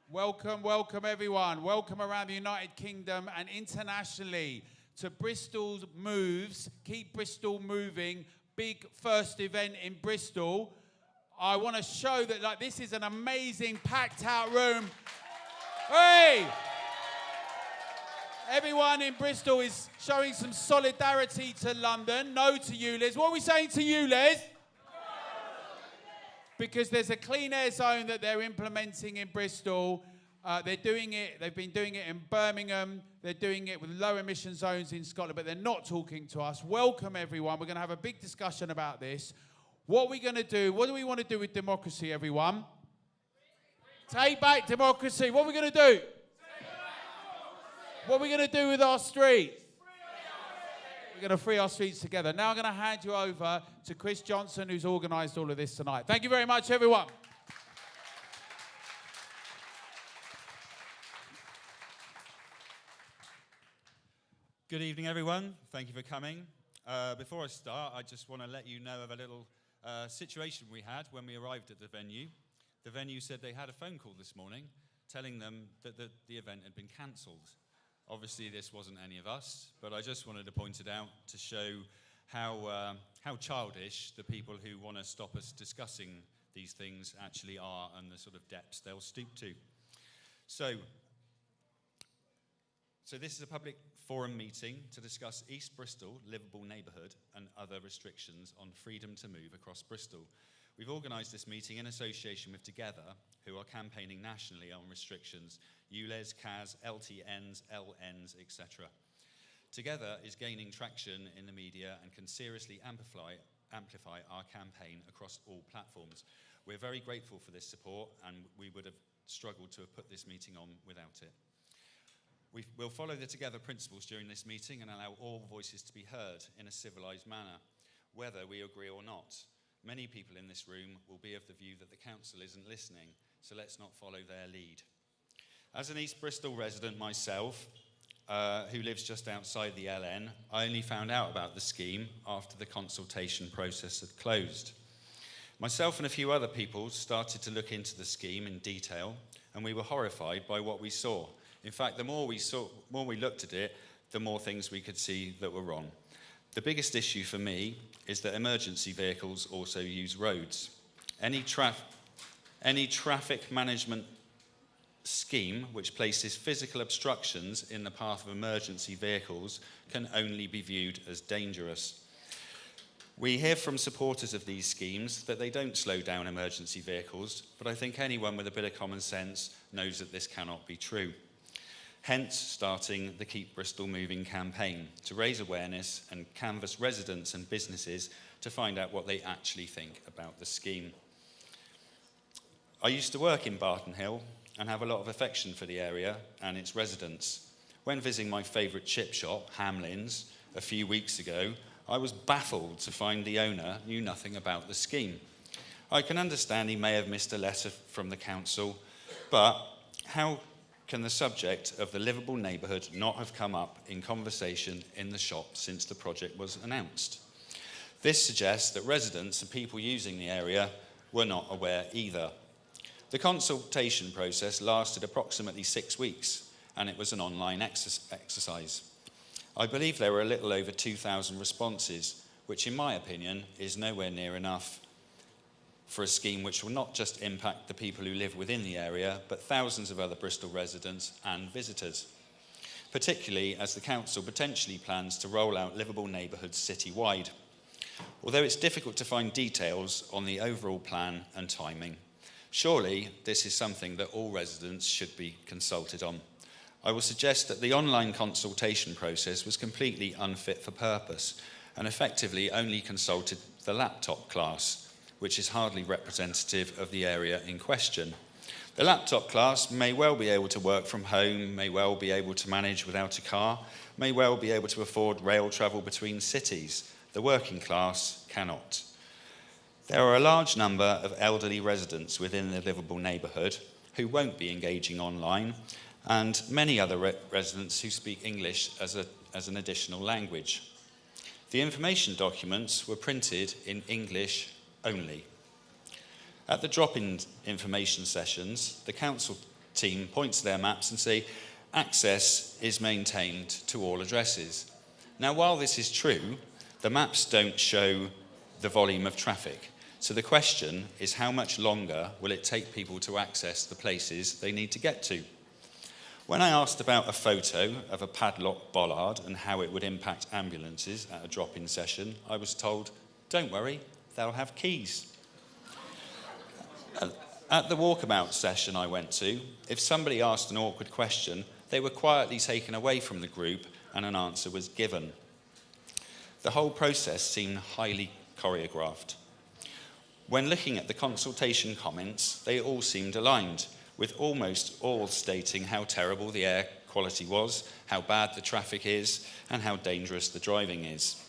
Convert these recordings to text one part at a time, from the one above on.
Welcome, welcome everyone. Welcome around the United Kingdom and internationally to Bristol's Moves, Keep Bristol Moving, big first event in Bristol. I want to show that this is an amazing packed out room. Hey! Everyone in Bristol is showing some solidarity to London. No to you, Les. What are we saying to you, Les? Because there's a clean air zone that they're implementing in Bristol. They've been doing it in Birmingham. They're doing it with low emission zones in Scotland, but they're not talking to us. Welcome, everyone. We're going to have a big discussion about this. What are we going to do? What do we want to do with democracy, everyone? Take back democracy. What are we going to do? What are we going to do with our streets? We're going to free our streets together. Now I'm going to hand you over to Chris Johnson, who's organised all of this tonight. Thank you very much, everyone. Good evening, everyone. Thank you for coming. Before I start, I just want to let you know of a little situation we had when we arrived at the venue. The venue said they had a phone call this morning telling them that the event had been cancelled. Obviously, this wasn't any of us, but I just wanted to point it out to show how childish the people who want to stop us discussing these things actually are and the sort of depths they'll stoop to. So this is a public forum meeting to discuss East Bristol Liveable Neighbourhood and other restrictions on freedom to move across Bristol. We've organised this meeting in association with Together, who are campaigning nationally on restrictions, ULEZ, CAS, LTNs, LNs, etc. Together is gaining traction in the media and can seriously amplify our campaign across all platforms. We're very grateful for this support, and we would have struggled to have put this meeting on without it. We'll follow the Together principles during this meeting and allow all voices to be heard in a civilised manner, whether we agree or not. Many people in this room will be of the view that the council isn't listening, so let's not follow their lead. As an East Bristol resident myself, who lives just outside the LN, I only found out about the scheme after the consultation process had closed. Myself and a few other people started to look into the scheme in detail, and we were horrified by what we saw. In fact, the more we looked at it, the more things we could see that were wrong. The biggest issue for me is that emergency vehicles also use roads. Any traffic management scheme which places physical obstructions in the path of emergency vehicles can only be viewed as dangerous. We hear from supporters of these schemes that they don't slow down emergency vehicles, but I think anyone with a bit of common sense knows that this cannot be true. Hence, starting the Keep Bristol Moving campaign to raise awareness and canvass residents and businesses to find out what they actually think about the scheme. I used to work in Barton Hill and have a lot of affection for the area and its residents. When visiting my favourite chip shop, Hamlin's, a few weeks ago, I was baffled to find the owner knew nothing about the scheme. I can understand he may have missed a letter from the council, but how can the subject of the livable neighbourhood not have come up in conversation in the shop since the project was announced? This suggests that residents and people using the area were not aware either. The consultation process lasted approximately 6 weeks, and it was an online exercise. I believe there were a little over 2,000 responses, which in my opinion is nowhere near enough for a scheme which will not just impact the people who live within the area, but thousands of other Bristol residents and visitors, particularly as the council potentially plans to roll out livable neighbourhoods citywide. Although it's difficult to find details on the overall plan and timing, surely this is something that all residents should be consulted on. I will suggest that the online consultation process was completely unfit for purpose and effectively only consulted the laptop class, which is hardly representative of the area in question. The laptop class may well be able to work from home, may well be able to manage without a car, may well be able to afford rail travel between cities. The working class cannot. There are a large number of elderly residents within the livable neighbourhood who won't be engaging online, and many other residents who speak English as an additional language. The information documents were printed in English only. At the drop-in information sessions, the council team point to their maps and say, access is maintained to all addresses. Now, while this is true, the maps don't show the volume of traffic. So the question is, how much longer will it take people to access the places they need to get to? When I asked about a photo of a padlock bollard and how it would impact ambulances at a drop-in session, I was told, don't worry, they'll have keys. At the walkabout session I went to, if somebody asked an awkward question, they were quietly taken away from the group and an answer was given. The whole process seemed highly choreographed. When looking at the consultation comments, they all seemed aligned, with almost all stating how terrible the air quality was, how bad the traffic is, and how dangerous the driving is.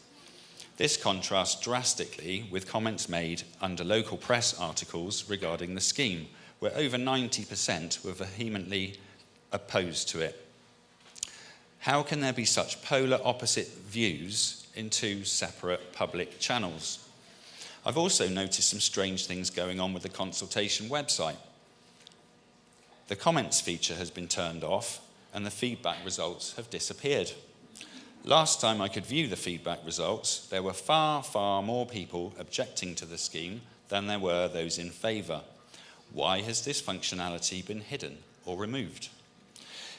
This contrasts drastically with comments made under local press articles regarding the scheme, where over 90% were vehemently opposed to it. How can there be such polar opposite views in two separate public channels? I've also noticed some strange things going on with the consultation website. The comments feature has been turned off and the feedback results have disappeared. Last time I could view the feedback results, there were far, far more people objecting to the scheme than there were those in favour. Why has this functionality been hidden or removed?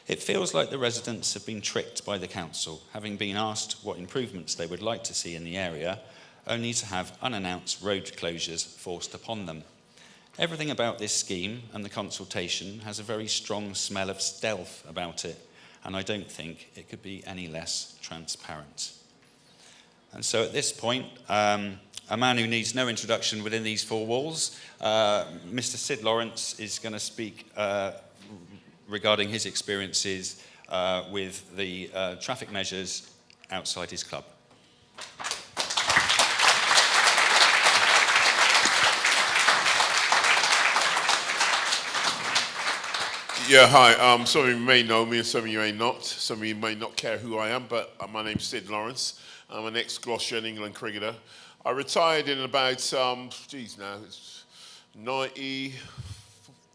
It feels like the residents have been tricked by the council, having been asked what improvements they would like to see in the area, only to have unannounced road closures forced upon them. Everything about this scheme and the consultation has a very strong smell of stealth about it, and I don't think it could be any less transparent. And so at this point, a man who needs no introduction within these four walls, Mr. Sid Lawrence is going to speak regarding his experiences with the traffic measures outside his club. Yeah, hi. Some of you may know me and some of you may not. Some of you may not care who I am, but my name's Sid Lawrence. I'm an ex-Gloucester and England cricketer. I retired in about, now it's 90,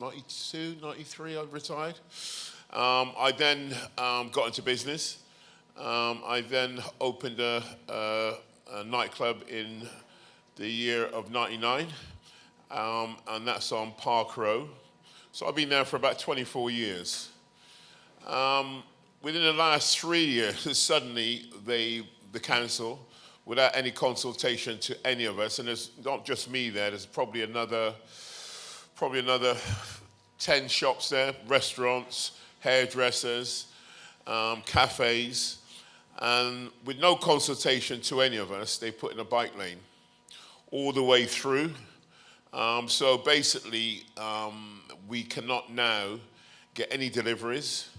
92, 93 I retired. I then got into business. I then opened a nightclub in the year of 99, and that's on Park Row. So I've been there for about 24 years. Within the last 3 years, suddenly the council, without any consultation to any of us, and there's not just me there, there's probably another 10 shops there, restaurants, hairdressers, cafes, and with no consultation to any of us, they put in a bike lane all the way through. So basically, we cannot now get any deliveries.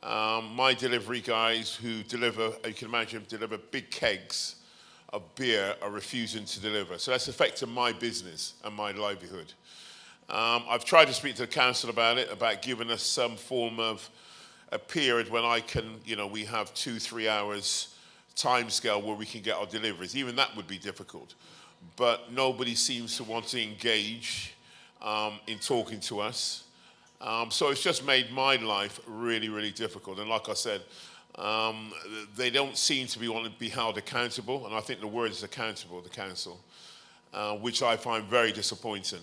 My delivery guys who deliver, you can imagine, deliver big kegs of beer are refusing to deliver. So that's affecting my business and my livelihood. I've tried to speak to the council about it, about giving us some form of a period when I can, we have 2-3 hours time scale where we can get our deliveries. Even that would be difficult. But nobody seems to want to engage in talking to us. So it's just made my life really, really difficult. And like I said, they don't seem to want to be held accountable. And I think the word is accountable, the council, which I find very disappointing.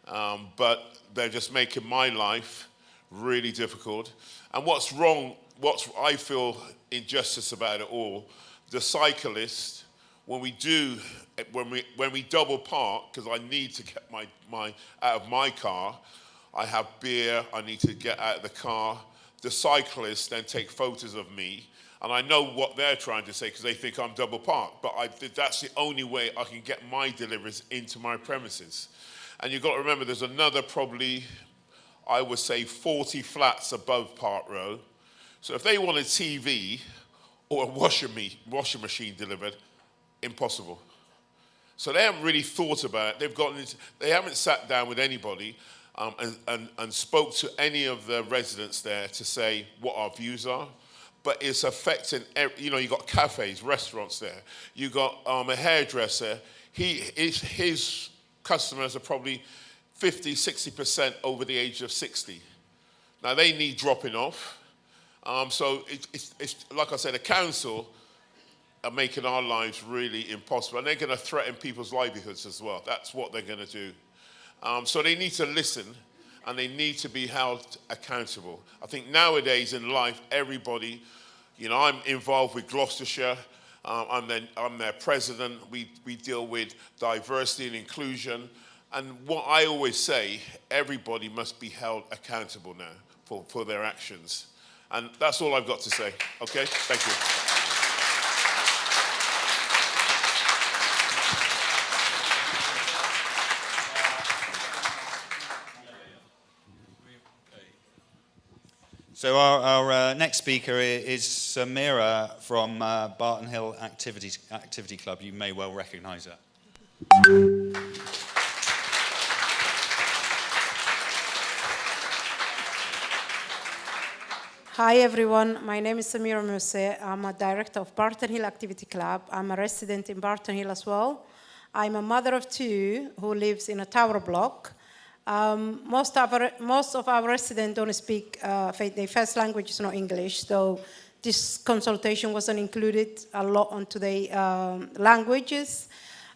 But they're just making my life really difficult. And what's wrong, I feel injustice about it all, the cyclists, when we double park, because I need to get my out of my car, I have beer, I need to get out of the car. The cyclists then take photos of me, and I know what they're trying to say because they think I'm double parked, but that's the only way I can get my deliveries into my premises. And you've got to remember, there's another probably, I would say, 40 flats above Park Row. So if they want a TV or a washing machine delivered, impossible. So they haven't really thought about it. They haven't sat down with anybody and spoke to any of the residents there to say what our views are. But it's affecting, you've got cafes, restaurants there. You've got a hairdresser. His customers are probably 50, 60% over the age of 60. Now, they need dropping off. So it's like I said, the council are making our lives really impossible. And they're going to threaten people's livelihoods as well. That's what they're going to do. So they need to listen, and they need to be held accountable. I think nowadays in life, everybody, you know, I'm involved with Gloucestershire. I'm their president. We deal with diversity and inclusion. And what I always say, everybody must be held accountable now for their actions. And that's all I've got to say. Okay? Thank you. So our next speaker is Samira from Barton Hill Activity Club. You may well recognise her. Hi everyone, my name is Samira Mousse. I'm a director of Barton Hill Activity Club. I'm a resident in Barton Hill as well. I'm a mother of two who lives in a tower block. Most of our residents don't speak, their first language is not English, so this consultation wasn't included a lot onto the languages.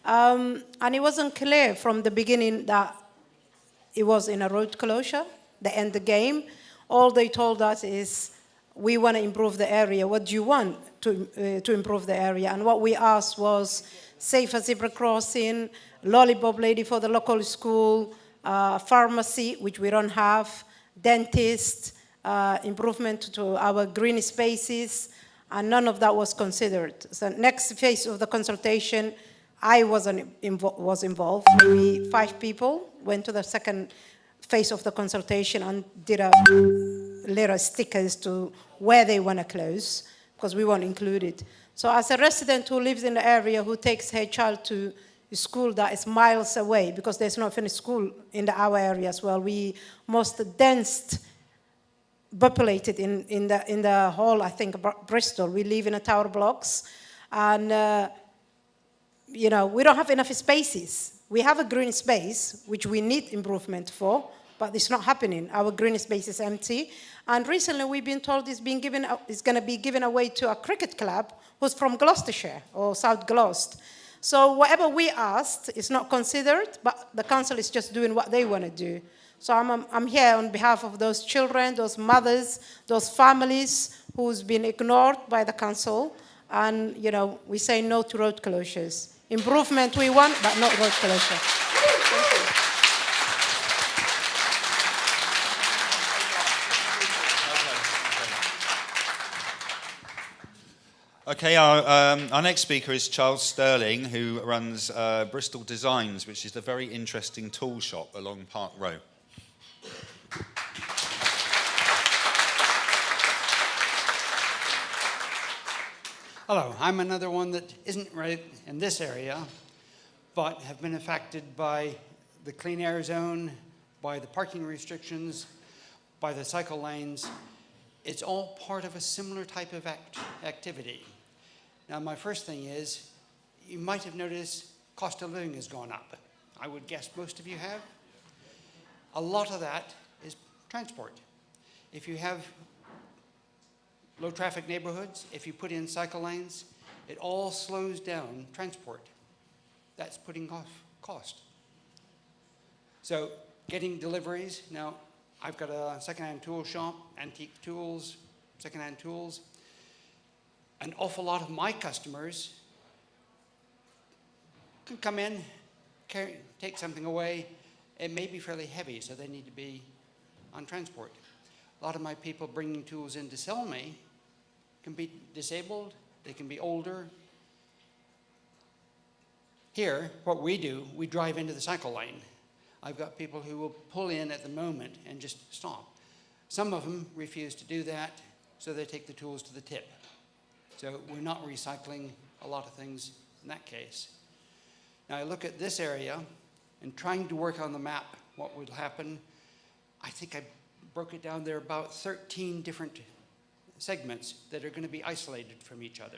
And it wasn't clear from the beginning that it was in a road closure, the end of the game. All they told us is, we want to improve the area. What do you want to improve the area? And what we asked was safer zebra crossing, lollipop lady for the local school, pharmacy, which we don't have, dentist, improvement to our green spaces, and none of that was considered. So next phase of the consultation, I was involved. Maybe 5 people went to the second phase of the consultation and did a little stickers to where they want to close, because we weren't included. So as a resident who lives in the area, who takes her child to a school that is miles away, because there's not finished school in our area as well, we most dense populated in the whole, I think, Bristol. We live in a tower blocks, and you know, we don't have enough spaces. We have a green space, which we need improvement for, but it's not happening. Our green space is empty. And recently we've been told it's going to be given away to a cricket club who's from Gloucestershire or South Gloucester. So whatever we asked is not considered, but the council is just doing what they want to do. So I'm here on behalf of those children, those mothers, those families who's been ignored by the council. And, you know, we say no to road closures. Improvement we want, but not road closure. Okay, our next speaker is Charles Sterling, who runs Bristol Designs, which is a very interesting tool shop along Park Row. Hello, I'm another one that isn't right in this area, but have been affected by the clean air zone, by the parking restrictions, by the cycle lanes. It's all part of a similar type of activity. Now, my first thing is, you might have noticed cost of living has gone up. I would guess most of you have. A lot of that is transport. If you have low traffic neighborhoods, if you put in cycle lanes, it all slows down transport. That's putting off cost. So getting deliveries, now I've got a secondhand tool shop, antique tools, secondhand tools. An awful lot of my customers can come in, take something away. It may be fairly heavy, so they need to be on transport. A lot of my people bringing tools in to sell me can be disabled, they can be older. Here, what we do, we drive into the cycle lane. I've got people who will pull in at the moment and just stop. Some of them refuse to do that, so they take the tools to the tip. So we're not recycling a lot of things in that case. Now I look at this area and trying to work on the map what would happen. I think I broke it down. There are about 13 different segments that are going to be isolated from each other.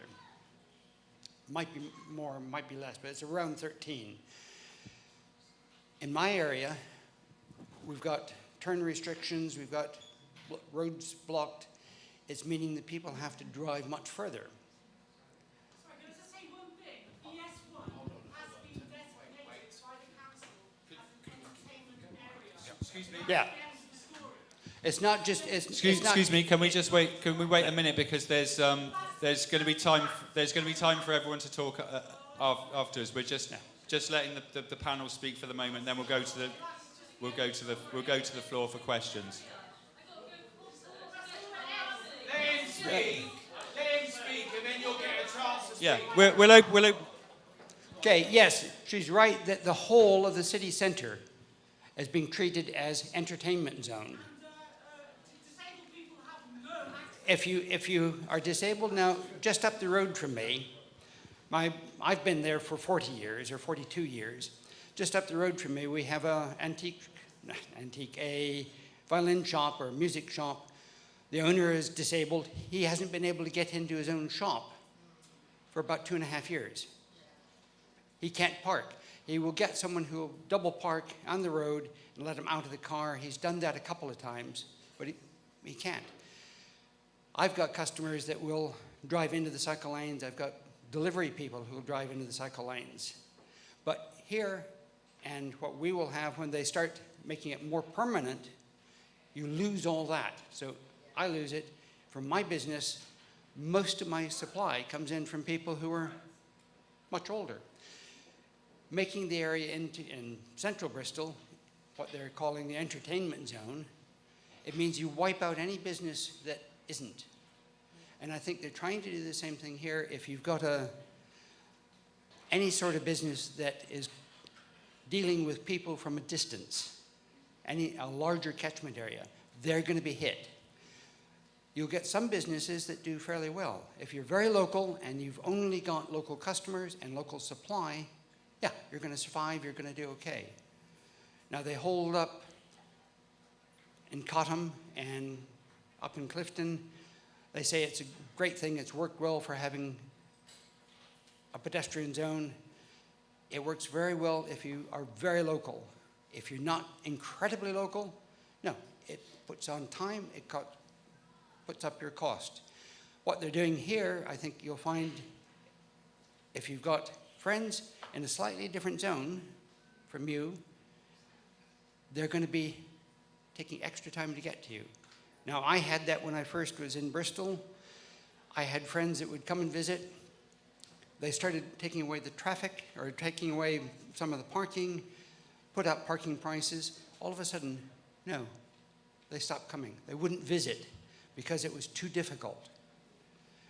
Might be more, might be less, but it's around 13. In my area, we've got turn restrictions, we've got roads blocked, it's meaning that people have to drive much further. Sorry, can I just say one thing? ES1 has been designated by the council as an entertainment area. Excuse me. Yeah. It's not just, Excuse me. Can we just wait? Can we wait a minute because there's going to be time. There's going to be time for everyone to talk afterwards. We're just letting the panel speak for the moment. Then we'll go to the floor for questions. Let him speak. Let him speak, and then you'll get a chance to speak. Yeah, we'll open. Okay, yes, she's right that the whole of the city centre is being treated as entertainment zone. Disabled people have no access. If you are disabled now, just up the road from me, I've been there for 40 years or 42 years. Just up the road from me, we have a violin shop or music shop. The owner is disabled. He hasn't been able to get into his own shop for about 2.5 years. He can't park. He will get someone who will double park on the road and let him out of the car. He's done that a couple of times, but he can't. I've got customers that will drive into the cycle lanes. I've got delivery people who will drive into the cycle lanes. But here, and what we will have when they start making it more permanent, you lose all that. So I lose it. From my business, most of my supply comes in from people who are much older. Making the area in central Bristol, what they're calling the entertainment zone, it means you wipe out any business that isn't. And I think they're trying to do the same thing here. If you've got any sort of business that is dealing with people from a distance, a larger catchment area, they're going to be hit. You'll get some businesses that do fairly well. If you're very local and you've only got local customers and local supply, yeah, you're going to survive, you're going to do okay. Now they hold up in Cottam and up in Clifton. They say it's a great thing, it's worked well for having a pedestrian zone. It works very well if you are very local. If you're not incredibly local, no, it puts on time, it puts up your cost. What they're doing here, I think you'll find, if you've got friends in a slightly different zone from you, they're going to be taking extra time to get to you. Now, I had that when I first was in Bristol. I had friends that would come and visit. They started taking away the traffic or taking away some of the parking, put up parking prices. All of a sudden, no, they stopped coming. They wouldn't visit because it was too difficult.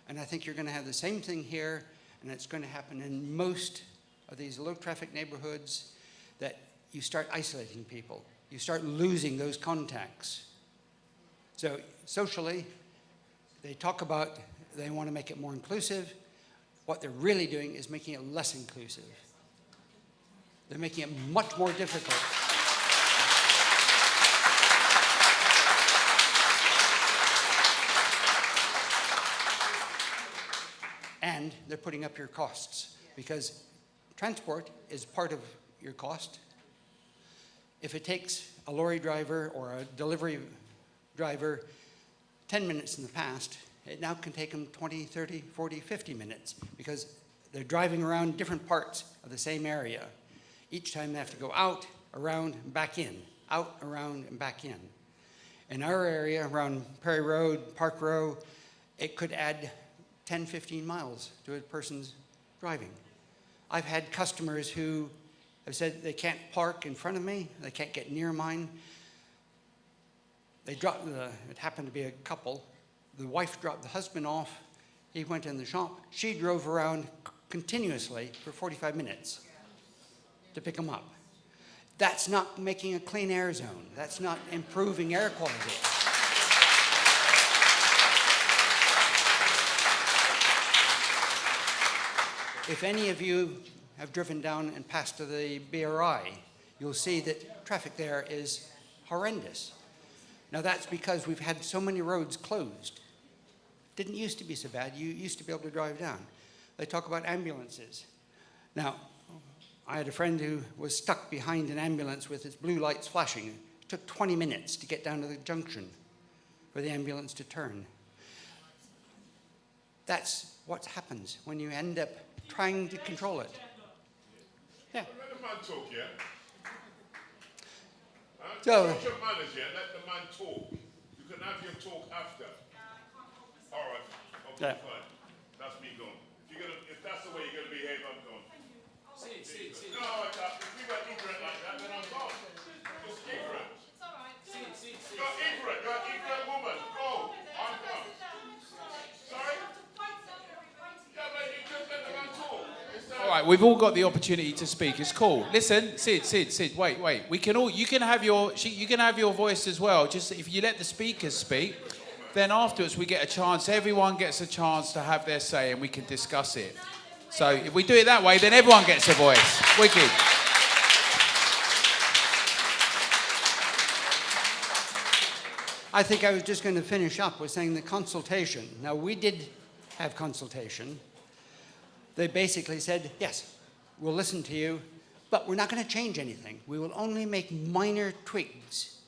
And I think you're going to have the same thing here, and it's going to happen in most of these low traffic neighborhoods, that you start isolating people. You start losing those contacts. So socially, they talk about they want to make it more inclusive. What they're really doing is making it less inclusive. They're making it much more difficult. And they're putting up your costs, because transport is part of your cost. If it takes a lorry driver or a delivery driver 10 minutes in the past, it now can take them 20, 30, 40, 50 minutes, because they're driving around different parts of the same area. Each time they have to go out, around, and back in, out, around, and back in. In our area, around Perry Road, Park Row, it could add 10, 15 miles to a person's driving. I've had customers who have said they can't park in front of me, they can't get near mine. They dropped it happened to be a couple. The wife dropped the husband off. He went in the shop. She drove around continuously for 45 minutes to pick him up. That's not making a clean air zone. That's not improving air quality. If any of you have driven down and passed to the BRI, you'll see that traffic there is horrendous. Now that's because we've had so many roads closed. Didn't used to be so bad. You used to be able to drive down. They talk about ambulances. Now, I had a friend who was stuck behind an ambulance with its blue lights flashing. It took 20 minutes to get down to the junction. for the ambulance to turn. That's what happens when you end up trying to control it. Yeah. Let the man talk, yeah? So, Watch your manners, yeah? Let the man talk. You can have your talk after. All right. Okay, Yeah. fine. That's me gone. If that's the way you're gonna behave, I'm gone. No, I can't. If we were ignorant like that, then I'm gone. Just ignorant. You're ignorant. You're an ignorant woman. Go. I'm gone. Sorry? Yeah, but you just let the man talk. All right, we've all got the opportunity to speak. It's cool. Listen, Sid. Wait. We can all. You can have your voice as well. Just if you let the speakers speak, then afterwards we get a chance. Everyone gets a chance to have their say, and we can discuss it. So if we do it that way, then everyone gets a voice. Wicked. I think I was just going to finish up with saying the consultation. Now, we did have consultation. They basically said, yes, we'll listen to you, but we're not going to change anything. We will only make minor tweaks.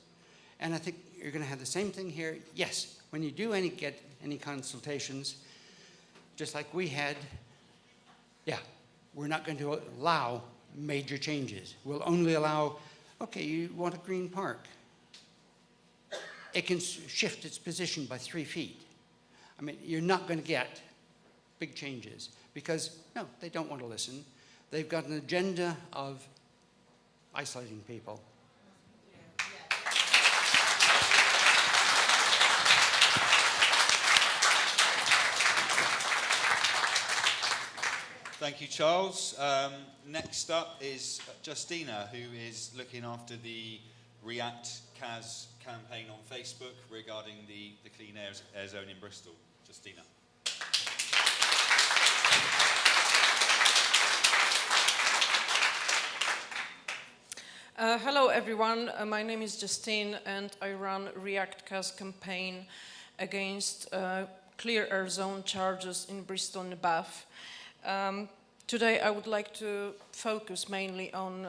And I think you're going to have the same thing here. Yes, when you do get any consultations, just like we had, yeah, we're not going to allow major changes. We'll only allow, okay, you want a green park. It can shift its position by 3 feet. I mean, you're not going to get big changes because, no, they don't want to listen. They've got an agenda of isolating people. Thank you, Charles. Next up is Justina, who is looking after the React CAS campaign on Facebook regarding the Clean Air Zone in Bristol. Justina. Hello everyone, my name is Justine and I run React CAS campaign against clear air zone charges in Bristol and Bath. Today I would like to focus mainly on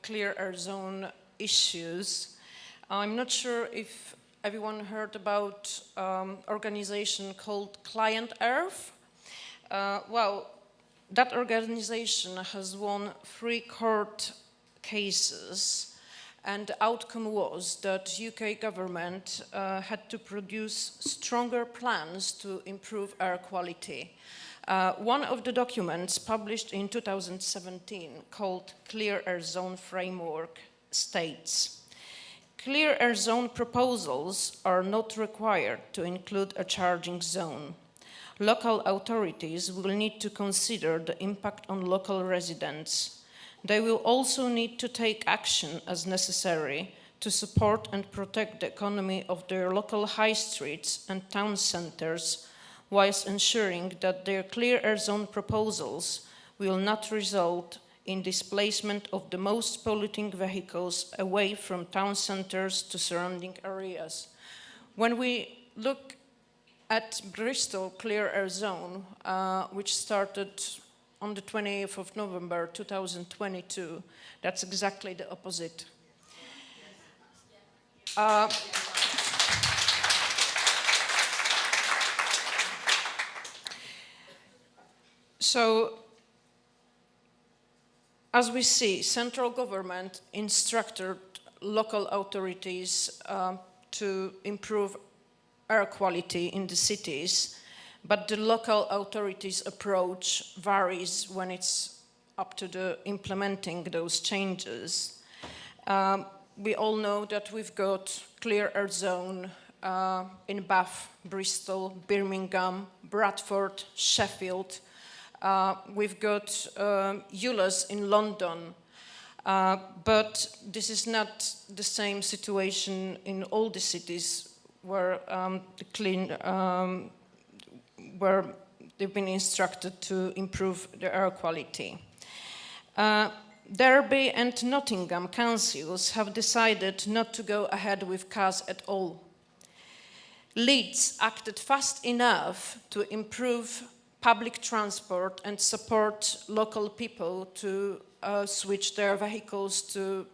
clear air zone issues. I'm not sure if everyone heard about organization called Client Earth. Well, that organization has won 3 court cases, and the outcome was that UK government had to produce stronger plans to improve air quality. One of the documents published in 2017 called Clear Air Zone Framework states, clear air zone proposals are not required to include a charging zone. Local authorities will need to consider the impact on local residents. They will also need to take action as necessary to support and protect the economy of their local high streets and town centres, whilst ensuring that their clear air zone proposals will not result in displacement of the most polluting vehicles away from town centres to surrounding areas. When we look at Bristol Clear Air Zone, which started on the 28th of November 2022, that's exactly the opposite. So, as we see, central government instructed local authorities to improve air quality in the cities, but the local authorities' approach varies when it's up to the implementing those changes. We all know that we've got clear air zone in Bath, Bristol, Birmingham, Bradford, Sheffield. We've got ULAs in London, but this is not the same situation in all the cities where where they've been instructed to improve the air quality. Derby and Nottingham councils have decided not to go ahead with CAS at all. Leeds acted fast enough to improve public transport and support local people to switch their vehicles to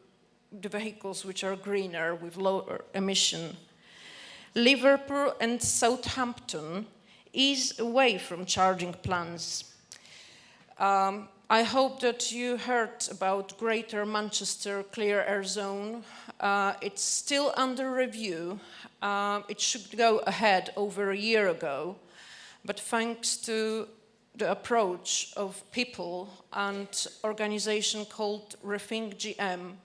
the vehicles which are greener with lower emission. Liverpool and Southampton ease away from charging plans. I hope that you heard about Greater Manchester Clear Air Zone. It's still under review. It should go ahead over a year ago, but thanks to the approach of people and organization called Rethink GM,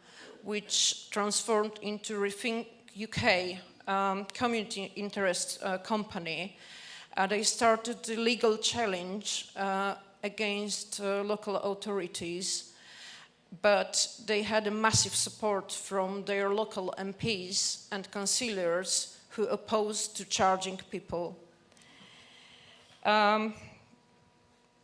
which transformed into Rethink UK, community interest company, they started the legal challenge against local authorities, but they had a massive support from their local MPs and councillors who opposed to charging people.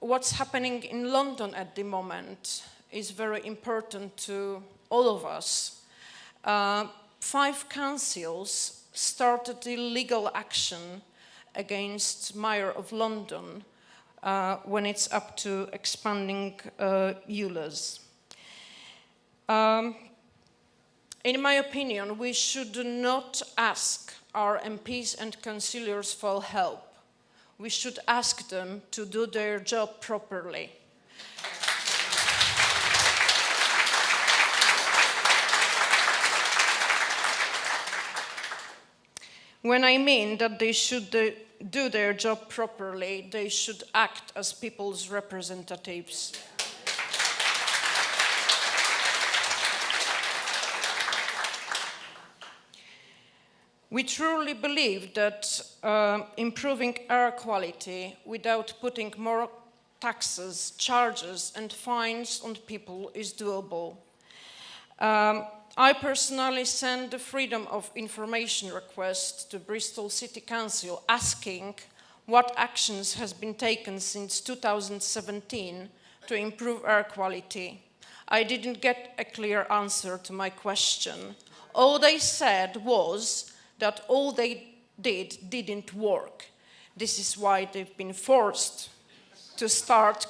What's happening in London at the moment is very important to all of us. 5 councils started the legal action against Mayor of London when it's up to expanding ULEZ. In my opinion, we should not ask our MPs and councillors for help. We should ask them to do their job properly. When I mean that they should do their job properly, they should act as people's representatives. We truly believe that improving air quality without putting more taxes, charges, and fines on people is doable. I personally sent the Freedom of Information request to Bristol City Council asking what actions has been taken since 2017 to improve air quality. I didn't get a clear answer to my question. All they said was that all they didn't work. This is why they've been forced to start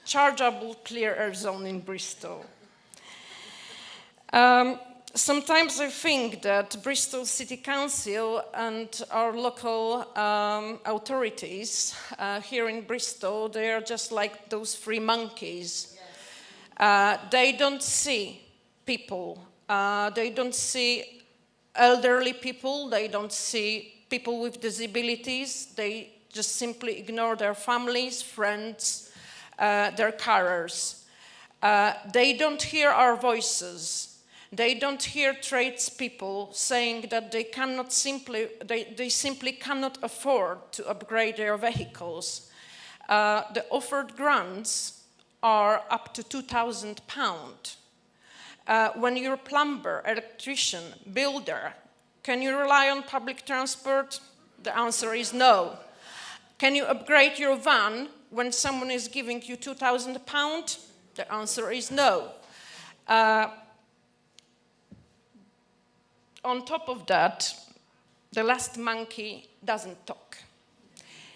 chargeable clear air zone in Bristol. Sometimes I think that Bristol City Council and our local authorities here in Bristol, they are just like those 3 monkeys. They don't see people. They don't see elderly people. They don't see people with disabilities. They just simply ignore their families, friends, their carers. They don't hear our voices. They don't hear tradespeople saying that they simply cannot afford to upgrade their vehicles. The offered grants are up to £2,000. When you're a plumber, electrician, builder, can you rely on public transport? The answer is no. Can you upgrade your van when someone is giving you £2,000? The answer is no. On top of that, the last monkey doesn't talk.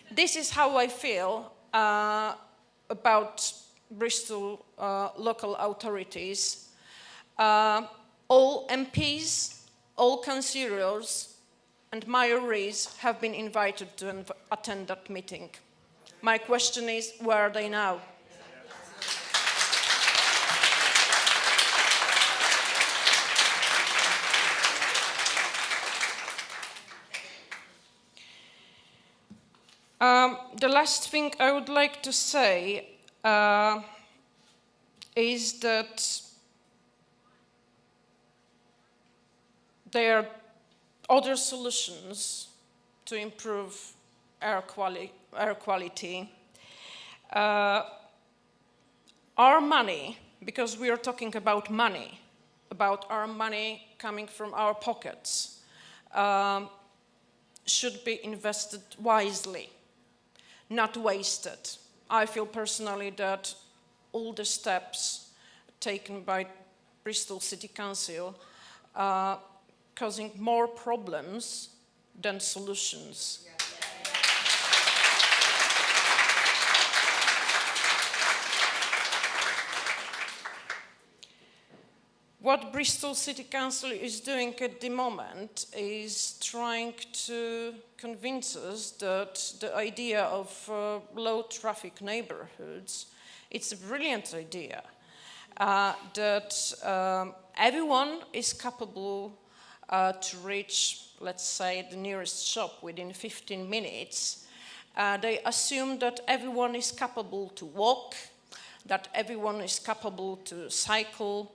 This is how I feel about Bristol local authorities. All MPs, all councillors, and mayorees have been invited to attend that meeting. My question is, where are they now? The last thing I would like to say is that there are other solutions to improve air quality. Our money, because we are talking about money, about our money coming from our pockets, should be invested wisely, not wasted. I feel personally that all the steps taken by Bristol City Council are causing more problems than solutions. what Bristol City Council is doing at the moment is trying to convince us that the idea of low traffic neighborhoods, it's a brilliant idea, that everyone is capable to reach, let's say, the nearest shop within 15 minutes. They assume that everyone is capable to walk, that everyone is capable to cycle,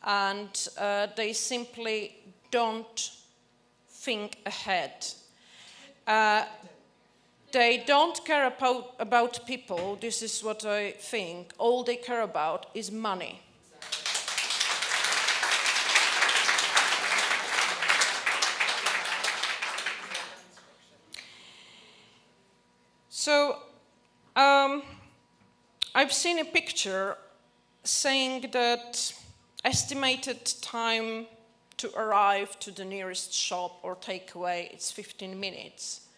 and they simply don't think ahead. They don't care about people, this is what I think. All they care about is money. So, I've seen a picture saying that estimated time to arrive to the nearest shop or takeaway, it's 15 minutes.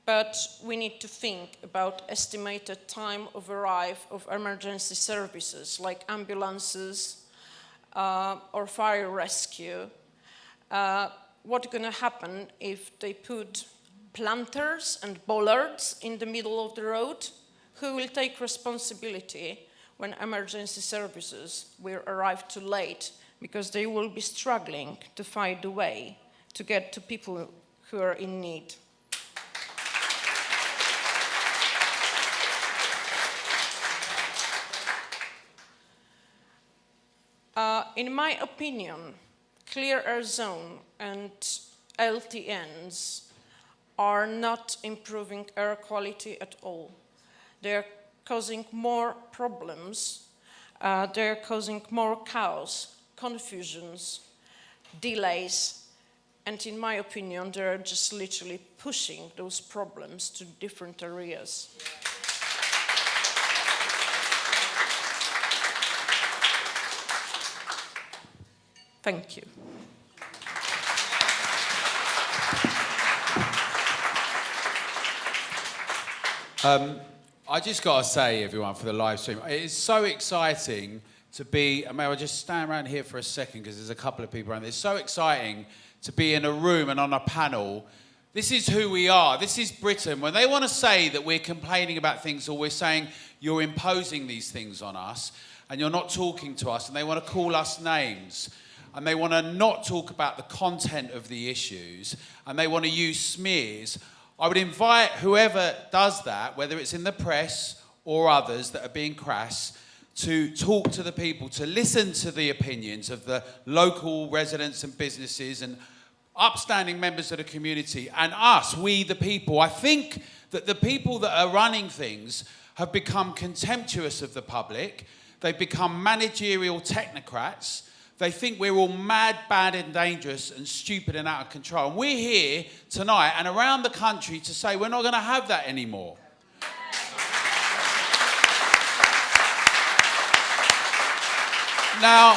But we need to think about estimated time of arrival of emergency services like ambulances or fire rescue. What's going to happen if they put planters and bollards in the middle of the road? Who will take responsibility when emergency services will arrive too late, because they will be struggling to find a way to get to people who are in need? In my opinion, clear air zone and LTNs are not improving air quality at all. They're causing more problems, they're causing more chaos, confusions, delays, and in my opinion, they're just literally pushing those problems to different areas. Thank you. I just got to say, everyone, for the live stream, it is so exciting to be, may I just stand around here for a second because there's a couple of people around there. It's so exciting to be in a room and on a panel. This is who we are. This is Britain. When they want to say that we're complaining about things or we're saying you're imposing these things on us and you're not talking to us and they want to call us names and they want to not talk about the content of the issues and they want to use smears, I would invite whoever does that, whether it's in the press or others that are being crass, to talk to the people, to listen to the opinions of the local residents and businesses and upstanding members of the community and us, we the people. I think that the people that are running things have become contemptuous of the public. They've become managerial technocrats. They think we're all mad, bad and dangerous and stupid and out of control. And we're here tonight and around the country to say we're not going to have that anymore. Now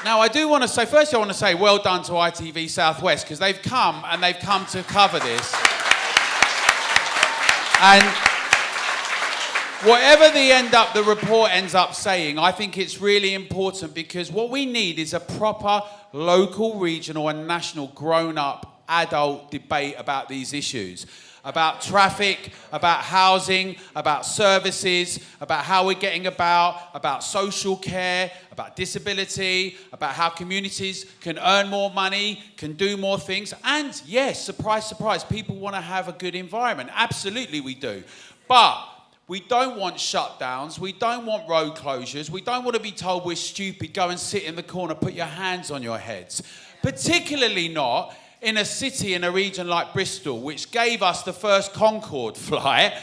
I do want to say, firstly I want to say well done to ITV Southwest because they've come to cover this. And whatever the report ends up saying, I think it's really important because what we need is a proper local, regional and national grown-up adult debate about these issues. About traffic, about housing, about services, about how we're getting about social care, about disability, about how communities can earn more money, can do more things. And yes, surprise, surprise, people want to have a good environment. Absolutely we do. But we don't want shutdowns, we don't want road closures, we don't want to be told we're stupid, go and sit in the corner, put your hands on your heads. Particularly not in a city, in a region like Bristol, which gave us the first Concorde flight,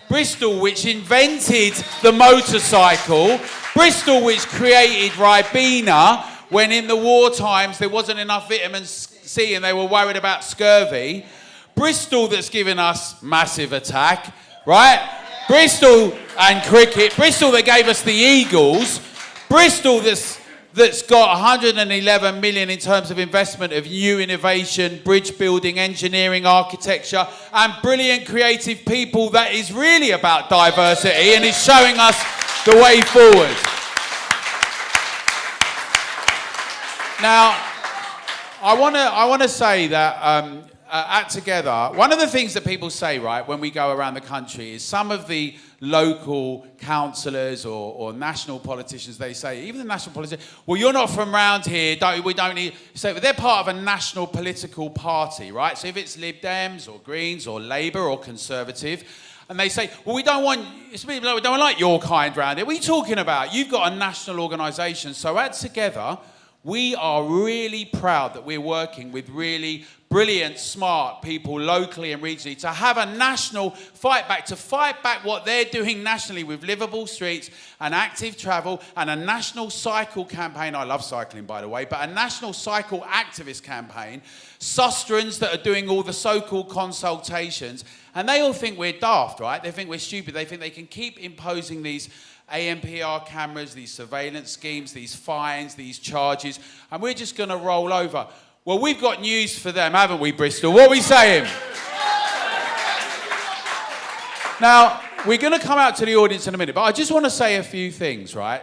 Bristol, which invented the motorcycle, Bristol, which created Ribena, when in the war times there wasn't enough vitamin C and they were worried about scurvy, Bristol that's given us Massive Attack, right? Bristol and cricket, Bristol that gave us the Eagles, Bristol that's got 111 million in terms of investment of new innovation, bridge building, engineering, architecture, and brilliant creative people that is really about diversity and is showing us the way forward. Now, I want to say that at Together, one of the things that people say, right, when we go around the country is some of the local councillors or national politicians, they say, even the national politicians, well, you're not from round here, we don't need... So they're part of a national political party, right? So if it's Lib Dems or Greens or Labour or Conservative, and they say, well, we don't want like your kind round here. What are you talking about? You've got a national organisation. So at Together, we are really proud that we're working with really brilliant, smart people locally and regionally to have a national fight back what they're doing nationally with livable streets and active travel and a national cycle campaign. I love cycling, by the way, but a national cycle activist campaign. Sustrans that are doing all the so-called consultations. And they all think we're daft, right? They think we're stupid. They think they can keep imposing these ANPR cameras, these surveillance schemes, these fines, these charges, and we're just going to roll over. Well, we've got news for them, haven't we, Bristol? What are we saying? Now, we're going to come out to the audience in a minute, but I just want to say a few things, right?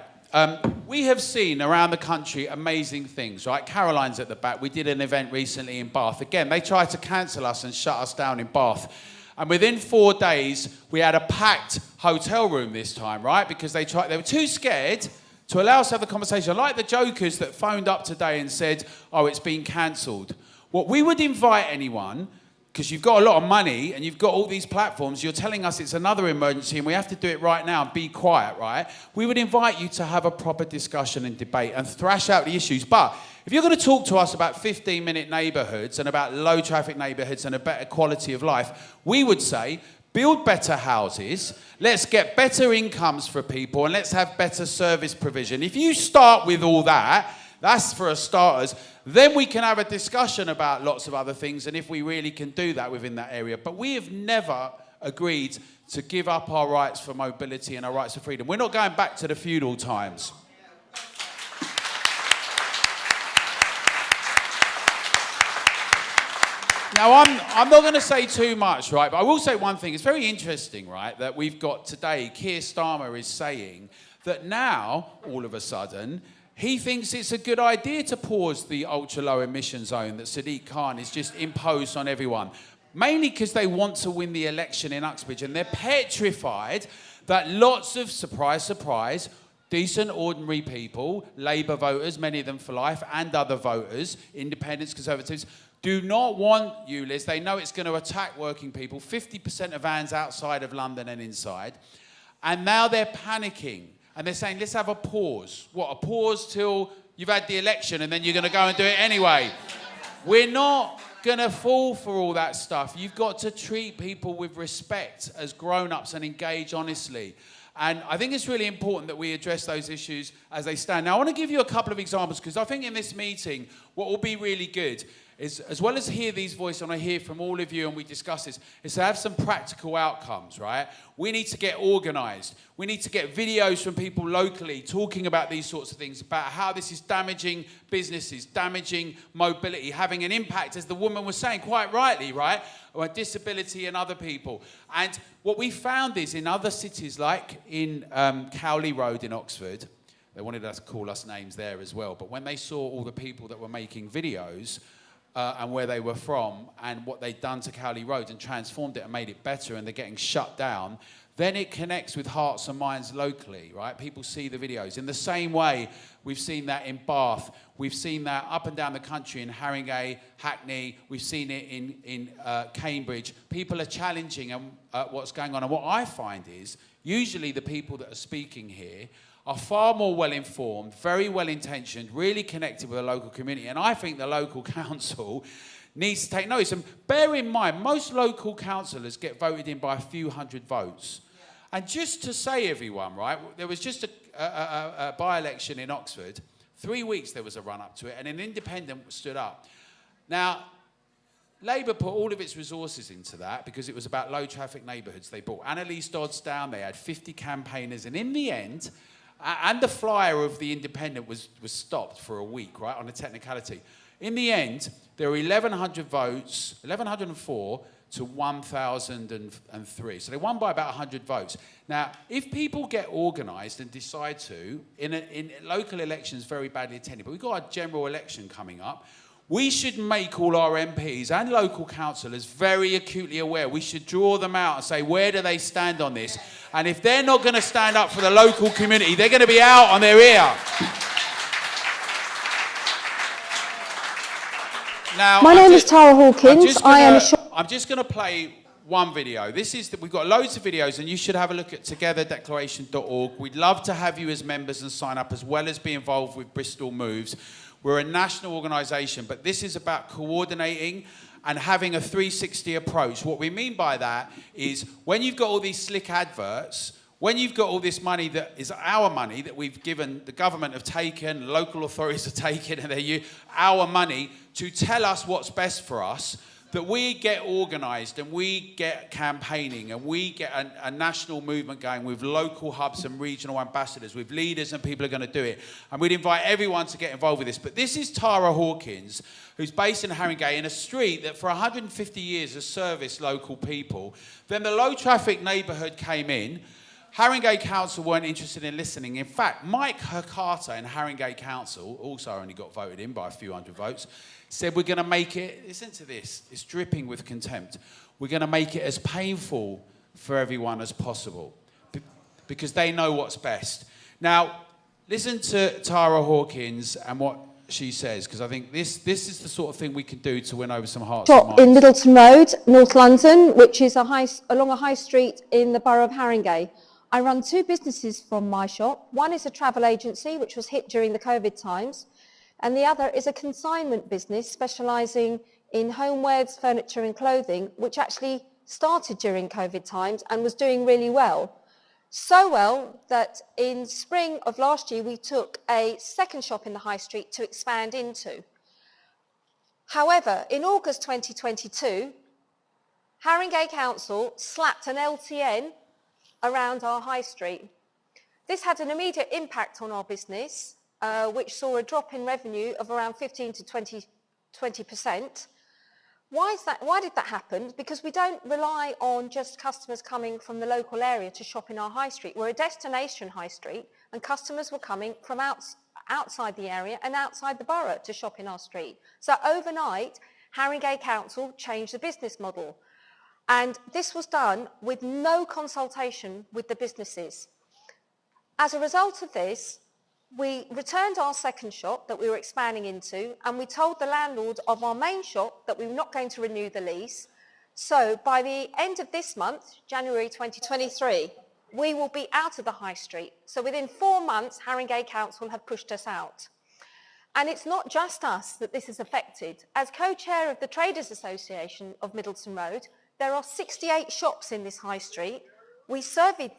We have seen around the country amazing things, right? Caroline's at the back. We did an event recently in Bath. Again, they tried to cancel us and shut us down in Bath. And within 4 days, we had a packed hotel room this time, right? Because they were too scared to allow us to have the conversation. Like the jokers that phoned up today and said, oh, it's been cancelled. What we would invite anyone, because you've got a lot of money and you've got all these platforms, you're telling us it's another emergency and we have to do it right now and be quiet, right? We would invite you to have a proper discussion and debate and thrash out the issues. But if you're going to talk to us about 15-minute neighbourhoods and about low traffic neighbourhoods and a better quality of life, we would say, build better houses, let's get better incomes for people, and let's have better service provision. If you start with all that, that's for starters, then we can have a discussion about lots of other things and if we really can do that within that area. But we have never agreed to give up our rights for mobility and our rights for freedom. We're not going back to the feudal times. Now, I'm not going to say too much, right? But I will say one thing. It's very interesting, right, that we've got today, Keir Starmer is saying that now, all of a sudden, he thinks it's a good idea to pause the ultra-low emission zone that Sadiq Khan has just imposed on everyone. Mainly because they want to win the election in Uxbridge. And they're petrified that lots of, surprise, surprise, decent, ordinary people, Labour voters, many of them for life, and other voters, independents, conservatives, do not want ULEZ. They know it's going to attack working people. 50% of vans outside of London and inside. And now they're panicking. And they're saying, let's have a pause. What, a pause till you've had the election and then you're going to go and do it anyway? We're not going to fall for all that stuff. You've got to treat people with respect as grown-ups and engage honestly. And I think it's really important that we address those issues as they stand. Now, I want to give you a couple of examples because I think in this meeting, what will be really good is, as well as hear these voices, and I hear from all of you and we discuss this, is to have some practical outcomes, right? We need to get organised. We need to get videos from people locally talking about these sorts of things, about how this is damaging businesses, damaging mobility, having an impact, as the woman was saying quite rightly, right, on disability and other people. And what we found is in other cities, like in Cowley Road in Oxford, they wanted us to call us names there as well, but when they saw all the people that were making videos, and where they were from and what they'd done to Cowley Road and transformed it and made it better and they're getting shut down, then it connects with hearts and minds locally, right? People see the videos. In the same way, we've seen that in Bath. We've seen that up and down the country in Haringey, Hackney. We've seen it in Cambridge. People are challenging what's going on. And what I find is, usually the people that are speaking here are far more well-informed, very well-intentioned, really connected with the local community. And I think the local council needs to take notice. And bear in mind, most local councillors get voted in by a few hundred votes. Yeah. And just to say, everyone, right, there was just a by-election in Oxford. 3 weeks there was a run-up to it, and an independent stood up. Now, Labour put all of its resources into that because it was about low-traffic neighbourhoods. They brought Annalise Dodds down. They had 50 campaigners. And in the end... And the flyer of the independent was stopped for a week, right, on a technicality. In the end, there were 1,100 votes, 1,104 to 1,003. So they won by about 100 votes. Now, if people get organised and decide to, in local elections very badly attended, but we've got a general election coming up, we should make all our MPs and local councillors very acutely aware. We should draw them out and say, where do they stand on this? And if they're not going to stand up for the local community, they're going to be out on their ear. Now, My name is Tara Hawkins. I'm just going to play one video. We've got loads of videos, and you should have a look at togetherdeclaration.org. We'd love to have you as members and sign up, as well as be involved with Bristol Moves. We're a national organisation, but this is about coordinating and having a 360 approach. What we mean by that is when you've got all these slick adverts, when you've got all this money that is our money that we've given, the government have taken, local authorities have taken, and they're our money to tell us what's best for us, that we get organised and we get campaigning and we get a national movement going with local hubs and regional ambassadors, with leaders and people who are going to do it. And we'd invite everyone to get involved with this. But this is Tara Hawkins, who's based in Haringey, in a street that for 150 years has serviced local people. Then the low traffic neighbourhood came in. Haringey Council weren't interested in listening. In fact, Mike Hurkata in Haringey Council, also only got voted in by a few hundred votes, said we're going to make it, listen to this, it's dripping with contempt, we're going to make it as painful for everyone as possible because they know what's best. Now, listen to Tara Hawkins and what she says, because I think this is the sort of thing we can do to win over some hearts and Shop minds. in Middleton Road, North London, which is along a high street in the borough of Haringey. I run two businesses from my shop. One is a travel agency, which was hit during the COVID times, and the other is a consignment business specialising in homewares, furniture and clothing, which actually started during COVID times and was doing really well. So well that in spring of last year, we took a second shop in the high street to expand into. However, in August 2022, Haringey Council slapped an LTN around our high street. This had an immediate impact on our business, which saw a drop in revenue of around 15 to 20%. Why did that happen? Because we don't rely on just customers coming from the local area to shop in our high street. We're a destination high street, and customers were coming from outside the area and outside the borough to shop in our street. So overnight, Haringey Council changed the business model. And this was done with no consultation with the businesses. As a result of this, we returned our second shop that we were expanding into, and we told the landlord of our main shop that we were not going to renew the lease. So by the end of this month, January 2023, we will be out of the high street. So within 4 months, Haringey Council have pushed us out. And it's not just us that this has affected. As co-chair of the Traders Association of Middleton Road, there are 68 shops in this high street. We surveyed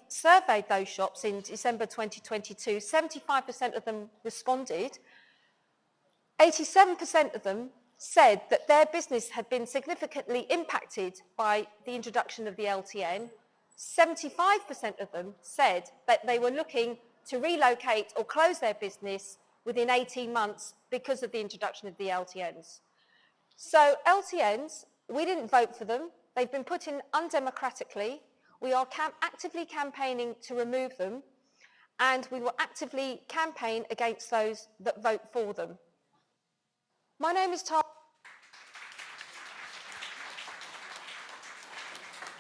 those shops in December 2022. 75% of them responded. 87% of them said that their business had been significantly impacted by the introduction of the LTN. 75% of them said that they were looking to relocate or close their business within 18 months because of the introduction of the LTNs. So LTNs, we didn't vote for them. They've been put in undemocratically. We are actively campaigning to remove them, and we will actively campaign against those that vote for them. My name is Tara.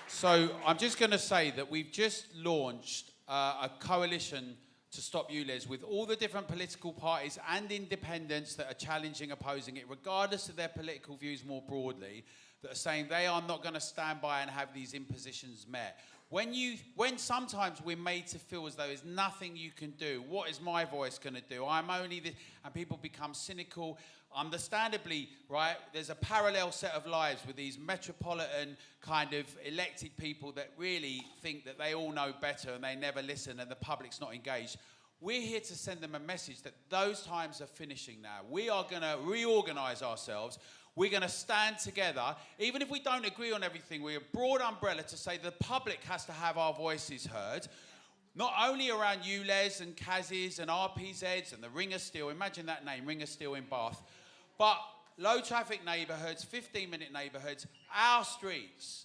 So I'm just going to say that we've just launched a coalition to stop ULEZ with all the different political parties and independents that are challenging, opposing it, regardless of their political views more broadly, that are saying they are not going to stand by and have these impositions met. When sometimes we're made to feel as though there's nothing you can do, what is my voice going to do? I'm only this, and people become cynical. Understandably, right, there's a parallel set of lives with these metropolitan kind of elected people that really think that they all know better and they never listen and the public's not engaged. We're here to send them a message that those times are finishing now. We are going to reorganise ourselves. We're going to stand together. Even if we don't agree on everything, we're a broad umbrella to say the public has to have our voices heard. Not only around ULEZ and CASs and RPZs and the Ring of Steel. Imagine that name, Ring of Steel in Bath. But low traffic neighbourhoods, 15-minute neighbourhoods, our streets,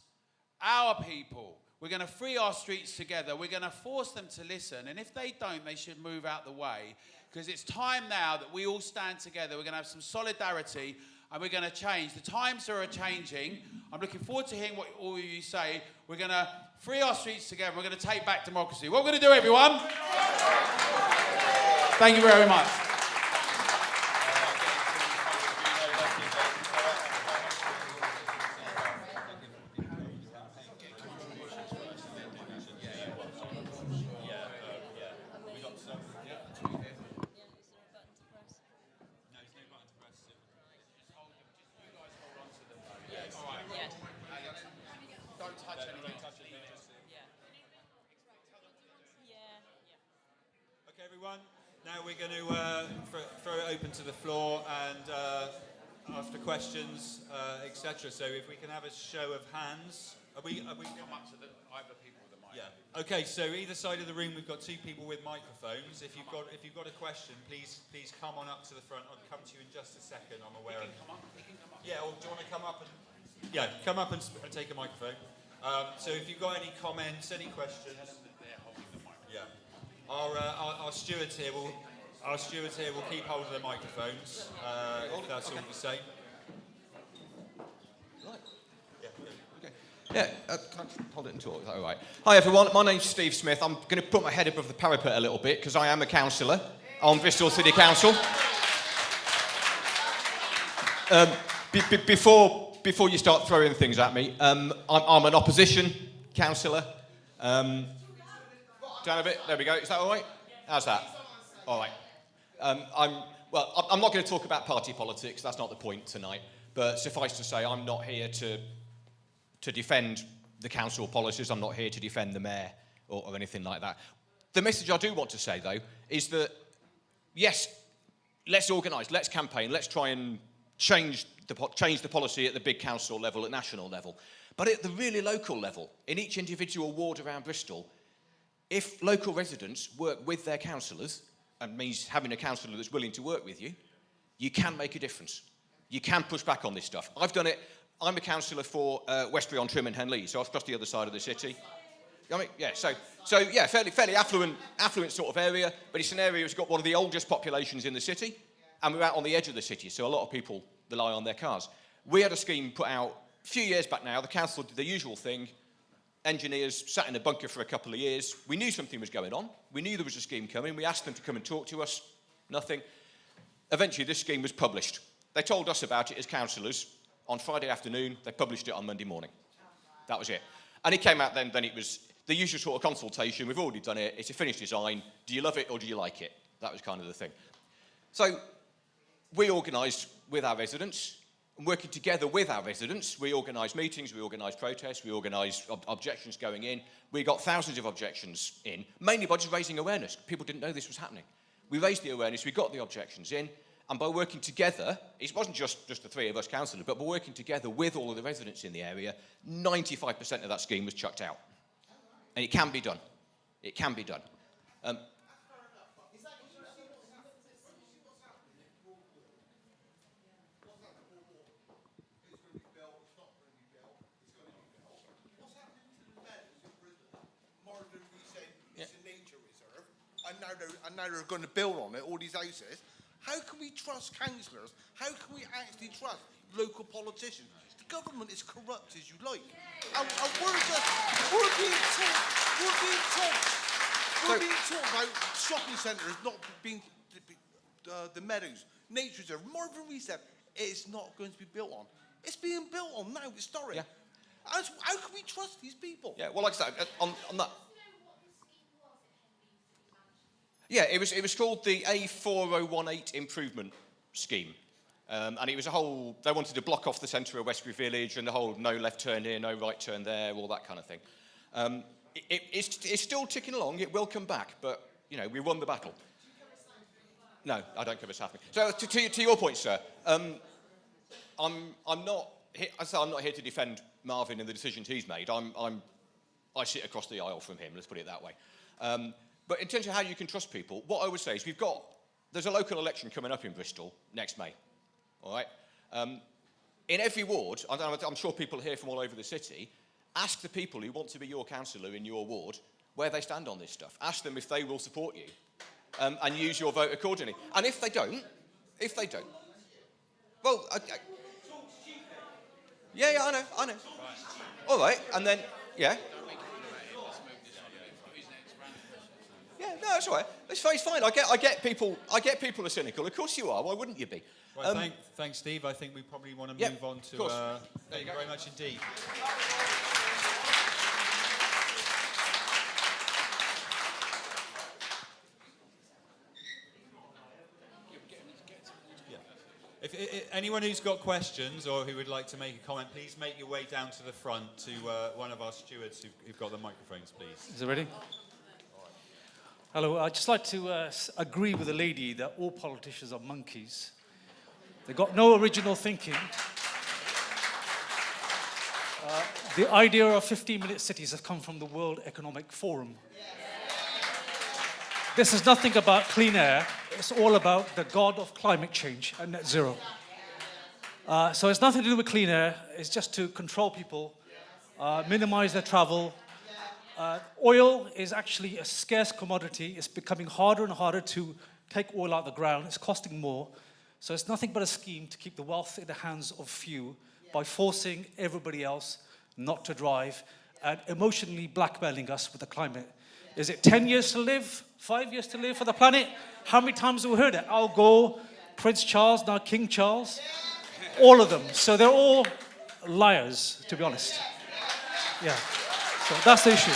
our people. We're going to free our streets together. We're going to force them to listen. And if they don't, they should move out the way. Because it's time now that we all stand together. We're going to have some solidarity and we're going to change. The times are changing. I'm looking forward to hearing what all of you say. We're going to free our streets together. We're going to take back democracy. What we're going to do, everyone? Thank you very much. Okay, everyone. Now we're going to throw it open to the floor and ask for questions, etc. So if we can have a show of hands. Are we come up to either people with the mic? Yeah. Okay. So either side of the room, we've got two people with microphones. If you've got a question, please come on up to the front. I'll come to you in just a second. I'm aware. He can come up. Yeah. Or do you want to come up and? Yeah. Come up and take a microphone. So if you've got any comments, any questions. Yeah. Our stewards here will keep hold of the microphones. If that's all you say. Right. Yeah. Can I hold it and talk? Is that all right? Hi everyone. My name's Steve Smith. I'm going to put my head above the parapet a little bit because I am a councillor on Bristol City Council. Before you start throwing things at me, I'm an opposition councillor. Down a bit. There we go. Is that all right? How's that? All right. I'm not going to talk about party politics. That's not the point tonight. But suffice to say, I'm not here to defend the council policies. I'm not here to defend the mayor or anything like that. The message I do want to say, though, is that, yes, let's organise, let's campaign, let's try and change the policy at the big council level, at national level. But at the really local level, in each individual ward around Bristol, if local residents work with their councillors, and means having a councillor that's willing to work with you, you can make a difference. You can push back on this stuff. I've done it. I'm a councillor for Westbury-on-Trim and Henley, so I've crossed the other side of the city. I mean, yeah, so yeah, fairly affluent sort of area, but it's an area that's got one of the oldest populations in the city, and we're out on the edge of the city, so a lot of people rely on their cars. We had a scheme put out a few years back now. The council did the usual thing. Engineers sat in a bunker for a couple of years. We knew something was going on. We knew there was a scheme coming. We asked them to come and talk to us. Nothing. Eventually, this scheme was published. They told us about it as councillors on Friday afternoon. They published it on Monday morning. That was it. And it came out then it was the usual sort of consultation. We've already done it. It's a finished design. Do you love it or do you like it? That was kind of the thing. So we organised with our residents. And working together with our residents, we organised meetings, we organised protests, we organised objections going in. We got thousands of objections in, mainly by just raising awareness. People didn't know this was happening. We raised the awareness, we got the objections in, and by working together, it wasn't just the three of us councillors, but by working together with all of the residents in the area, 95% of that scheme was chucked out. And it can be done. It can be done. And now they're going to build on it, all these houses. How can we trust councillors? How can we actually trust local politicians? The government is corrupt as you like. And we're being taught about shopping centres not being the meadows, nature reserve. More than we said, it's not going to be built on. It's being built on now, historic. Yeah. How can we trust these people? Yeah, well, like I said, on that. Yeah, it was called the A4018 Improvement Scheme. And it was a whole, they wanted to block off the centre of Westbury Village and the whole no left turn here, no right turn there, all that kind of thing. It's still ticking along, it will come back, but, you know, we won the battle. No, I don't cover South. So to your point, sir, I'm not here to defend Marvin and the decisions he's made. I sit across the aisle from him, let's put it that way. But in terms of how you can trust people, what I would say is there's a local election coming up in Bristol next May, all right? In every ward, I'm sure people here from all over the city, ask the people who want to be your councillor in your ward where they stand on this stuff. Ask them if they will support you and use your vote accordingly. And if they don't, well, okay. Yeah, I know. All right, and then, yeah. Yeah, no, that's all right. It's fine. I get people are cynical. Of course you are. Why wouldn't you be? Right, thanks, Steve. I think we probably want to move on to... thank you very much indeed. If anyone who's got questions or who would like to make a comment, please make your way down to the front to one of our stewards who've got the microphones, please. Is it ready? Hello, I'd just like to agree with the lady that all politicians are monkeys. They've got no original thinking. The idea of 15-minute cities has come from the World Economic Forum. This is nothing about clean air. It's all about the god of climate change and net zero. So it's nothing to do with clean air. It's just to control people, minimize their travel. Oil is actually a scarce commodity. It's becoming harder and harder to take oil out of the ground. It's costing more. So it's nothing but a scheme to keep the wealth in the hands of few by forcing everybody else not to drive and emotionally blackmailing us with the climate. Is it 10 years to live? 5 years to live for the planet? How many times have we heard it? Al Gore, Prince Charles, now King Charles. All of them. So they're all liars, to be honest. Yeah. So that's the issue.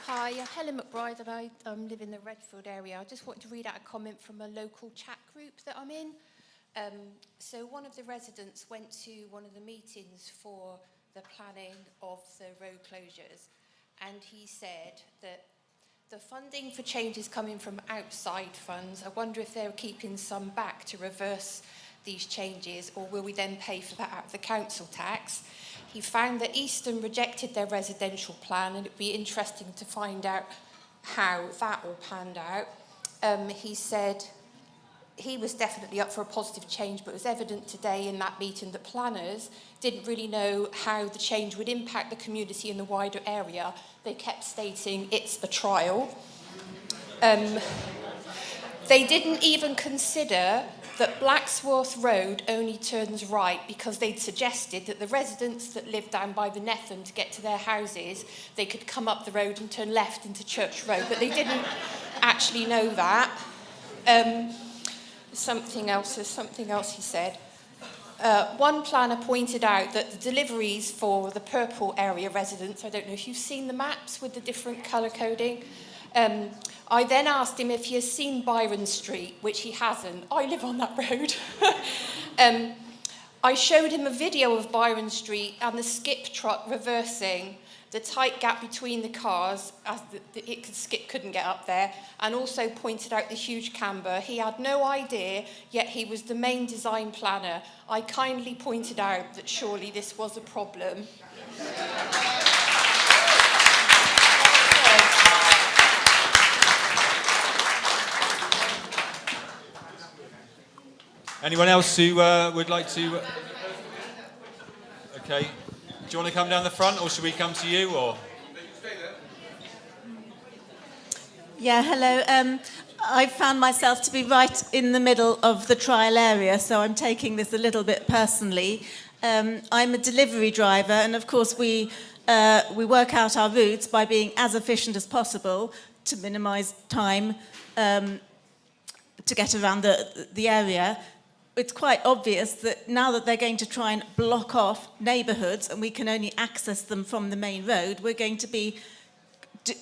Hi, Helen McBride, and I live in the Redfield area. I just wanted to read out a comment from a local chat group that I'm in. So one of the residents went to one of the meetings for the planning of the road closures, and he said that the funding for change is coming from outside funds. I wonder if they're keeping some back to reverse these changes, or will we then pay for that out of the council tax? He found that Easton rejected their residential plan, and it'd be interesting to find out how that all panned out. He said he was definitely up for a positive change, but it was evident today in that meeting that planners didn't really know how the change would impact the community in the wider area. They kept stating it's a trial. They didn't even consider that Blacksworth Road only turns right because they'd suggested that the residents that live down by the Netham to get to their houses, they could come up the road and turn left into Church Road, but they didn't actually know that. Something else he said. One planner pointed out that the deliveries for the purple area residents, I don't know if you've seen the maps with the different colour coding. I then asked him if he has seen Byron Street, which he hasn't. I live on that road. I showed him a video of Byron Street and the skip truck reversing, the tight gap between the cars as the skip couldn't get up there, and also pointed out the huge camber. He had no idea, yet he was the main design planner. I kindly pointed out that surely this was a problem. Anyone else who would like to... Okay. Do you want to come down the front, or should we come to you, or...? Yeah, hello. I found myself to be right in the middle of the trial area, so I'm taking this a little bit personally. I'm a delivery driver, and of course we work out our routes by being as efficient as possible to minimise time to get around the area. It's quite obvious that now that they're going to try and block off neighbourhoods and we can only access them from the main road, we're going to be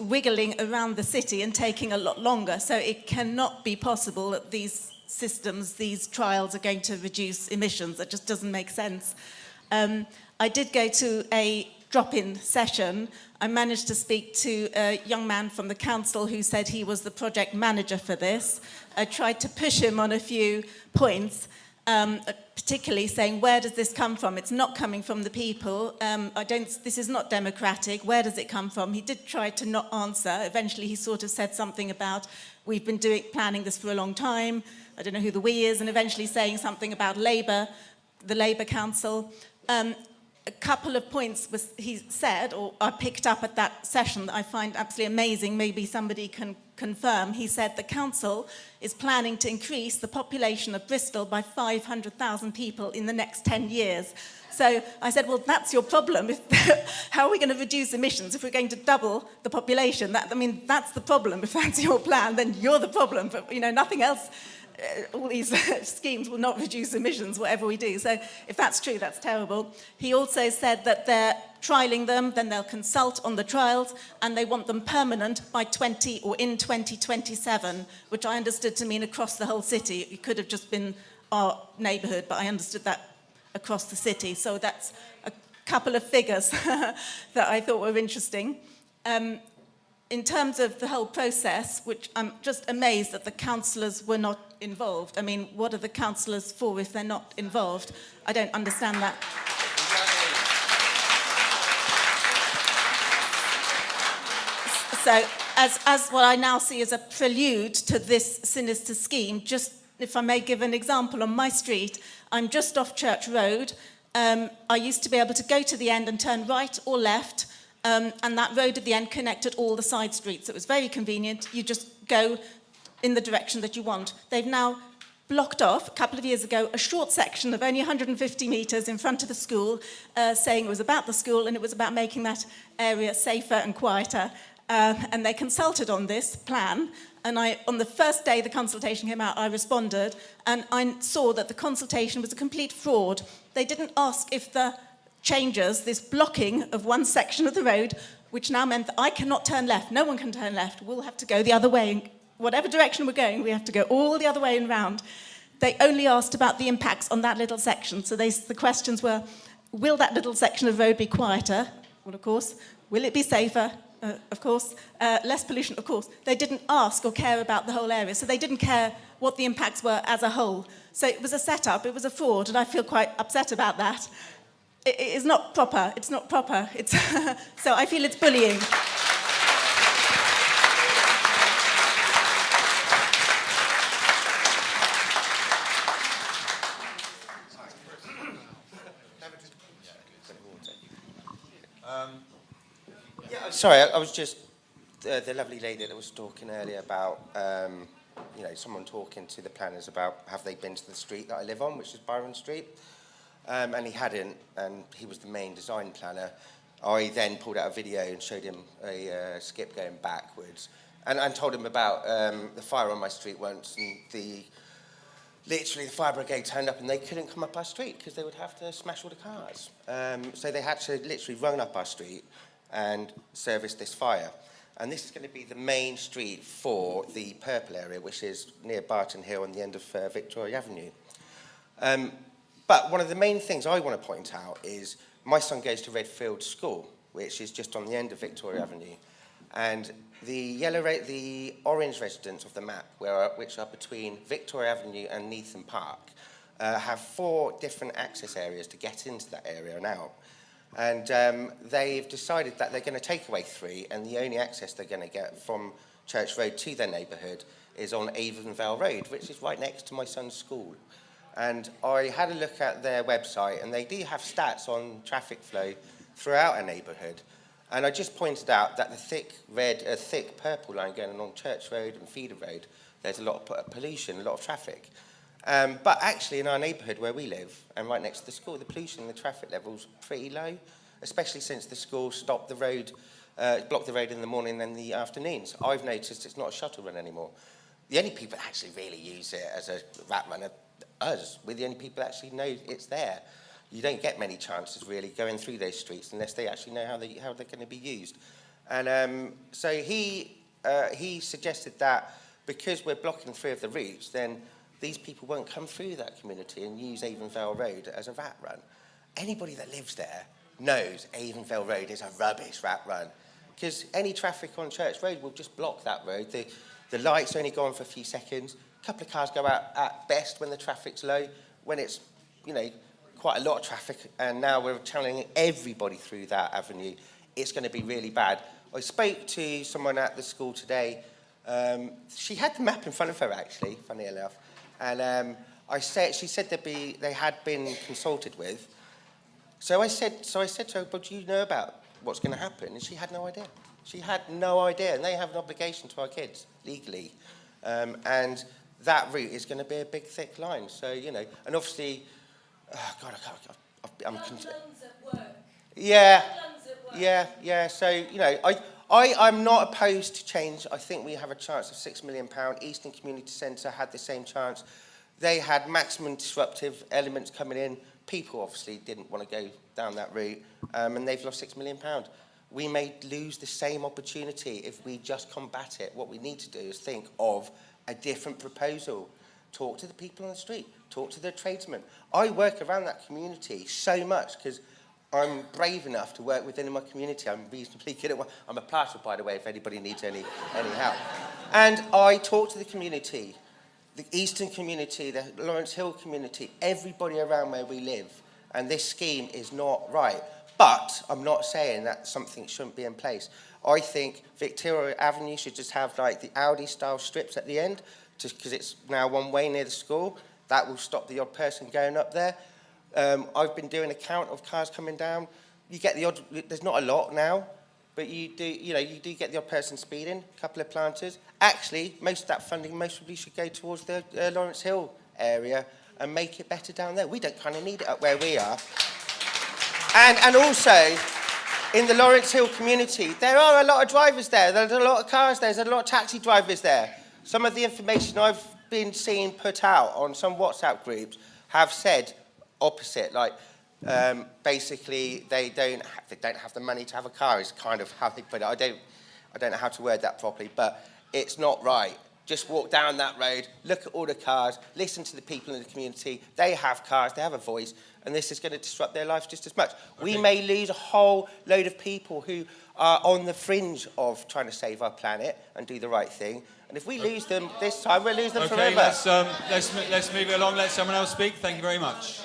wiggling around the city and taking a lot longer. So it cannot be possible that these systems, these trials are going to reduce emissions. That just doesn't make sense. I did go to a drop-in session. I managed to speak to a young man from the council who said he was the project manager for this. I tried to push him on a few points, particularly saying, where does this come from? It's not coming from the people. This is not democratic. Where does it come from? He did try to not answer. Eventually, he sort of said something about, we've been planning this for a long time. I don't know who the we is, and eventually saying something about Labour, the Labour Council. A couple of points he said, or I picked up at that session that I find absolutely amazing. Maybe somebody can confirm. He said the council is planning to increase the population of Bristol by 500,000 people in the next 10 years. So I said, well, that's your problem. How are we going to reduce emissions if we're going to double the population? That's the problem. If that's your plan, then you're the problem. But, nothing else. All these schemes will not reduce emissions, whatever we do. So if that's true, that's terrible. He also said that they're trialling them, then they'll consult on the trials, and they want them permanent by in 2027, which I understood to mean across the whole city. It could have just been our neighbourhood, but I understood that across the city. So that's a couple of figures that I thought were interesting. In terms of the whole process, which I'm just amazed that the councillors were not involved. What are the councillors for if they're not involved? I don't understand that. So, as what I now see as a prelude to this sinister scheme, just if I may give an example, on my street, I'm just off Church Road. I used to be able to go to the end and turn right or left, and that road at the end connected all the side streets. It was very convenient. You just go in the direction that you want. They've now blocked off, a couple of years ago, a short section of only 150 metres in front of the school, saying it was about the school and it was about making that area safer and quieter. And they consulted on this plan. And on the first day the consultation came out, I responded, and I saw that the consultation was a complete fraud. They didn't ask if the changes, this blocking of one section of the road, which now meant that I cannot turn left, no one can turn left, we'll have to go the other way. Whatever direction we're going, we have to go all the other way and round. They only asked about the impacts on that little section. So the questions were, will that little section of road be quieter? Well, of course. Will it be safer? Of course. Less pollution? Of course. They didn't ask or care about the whole area. So they didn't care what the impacts were as a whole. So it was a setup, it was a fraud, and I feel quite upset about that. It is not proper. It's not proper. So I feel it's bullying. Sorry, I was just the lovely lady that was talking earlier about someone talking to the planners about have they been to the street that I live on, which is Byron Street, and he hadn't, and he was the main design planner. I then pulled out a video and showed him a skip going backwards, and told him about the fire on my street once, and literally the fire brigade turned up and they couldn't come up our street because they would have to smash all the cars. So they had to literally run up our street and service this fire. And this is going to be the main street for the purple area, which is near Barton Hill on the end of Victoria Avenue. But one of the main things I want to point out is my son goes to Redfield School, which is just on the end of Victoria Avenue. And the orange residents of the map, which are between Victoria Avenue and Neatham Park, have 4 different access areas to get into that area and out. And they've decided that they're going to take away 3, and the only access they're going to get from Church Road to their neighbourhood is on Avonvale Road, which is right next to my son's school. And I had a look at their website, and they do have stats on traffic flow throughout our neighbourhood. And I just pointed out that the thick purple line going along Church Road and Feeder Road, there's a lot of pollution, a lot of traffic. But actually in our neighbourhood where we live, and right next to the school, the pollution and the traffic level's pretty low, especially since the school stopped the road, blocked the road in the morning and the afternoons. I've noticed it's not a shuttle run anymore. The only people that actually really use it as a rat run are us. We're the only people that actually know it's there. You don't get many chances really going through those streets unless they actually know how they're going to be used. And so he suggested that because we're blocking 3 of the routes, then these people won't come through that community and use Avonvale Road as a rat run. Anybody that lives there knows Avonvale Road is a rubbish rat run, because any traffic on Church Road will just block that road. The lights only go on for a few seconds. A couple of cars go out at best when the traffic's low. when it's, you know, quite a lot of traffic, and now we're channeling everybody through that avenue, it's going to be really bad. I spoke to someone at the school today. She had the map in front of her, actually, funny enough, and she said they had been consulted with. So I said to her, "But do you know about what's going to happen?" And she had no idea. She had no idea, and they have an obligation to our kids legally, and that route is going to be a big, thick line. So, you know, and obviously, oh God, I'm yeah, yeah. So, you know, I'm not opposed to change. I think we have a chance of £6 million. Eastern Community Centre had the same chance. They had maximum disruptive elements coming in. People obviously didn't want to go down that route, and they've lost £6 million. We may lose the same opportunity if we just combat it. What we need to do is think of a different proposal. Talk to the people on the street. Talk to the tradesmen. I work around that community so much because I'm brave enough to work within my community. I'm reasonably good at I'm a plasterer, by the way, if anybody needs any help. And I talk to the community, the Eastern community, the Lawrence Hill community, everybody around where we live. And this scheme is not right. But I'm not saying that something shouldn't be in place. I think Victoria Avenue should just have like the Audi-style strips at the end, just because it's now one way near the school. That will stop the odd person going up there. I've been doing a count of cars coming down. You get the odd, there's not a lot now, but you do get the odd person speeding, a couple of planters. Actually, most of that funding mostly should go towards the Lawrence Hill area and make it better down there. We don't kind of need it up where we are. And also, in the Lawrence Hill community, there are a lot of drivers there. There's a lot of cars there. There's a lot of taxi drivers there. Some of the information I've been seeing put out on some WhatsApp groups have said opposite. Like, basically, they don't have the money to have a car. Is kind of how they put it. I don't know how to word that properly, but it's not right. Just walk down that road, look at all the cars, listen to the people in the community. They have cars, they have a voice, and this is going to disrupt their lives just as much. Okay. We may lose a whole load of people who are on the fringe of trying to save our planet and do the right thing. And if we lose them this time, we'll lose them forever. Let's move it along. Let someone else speak. Thank you very much.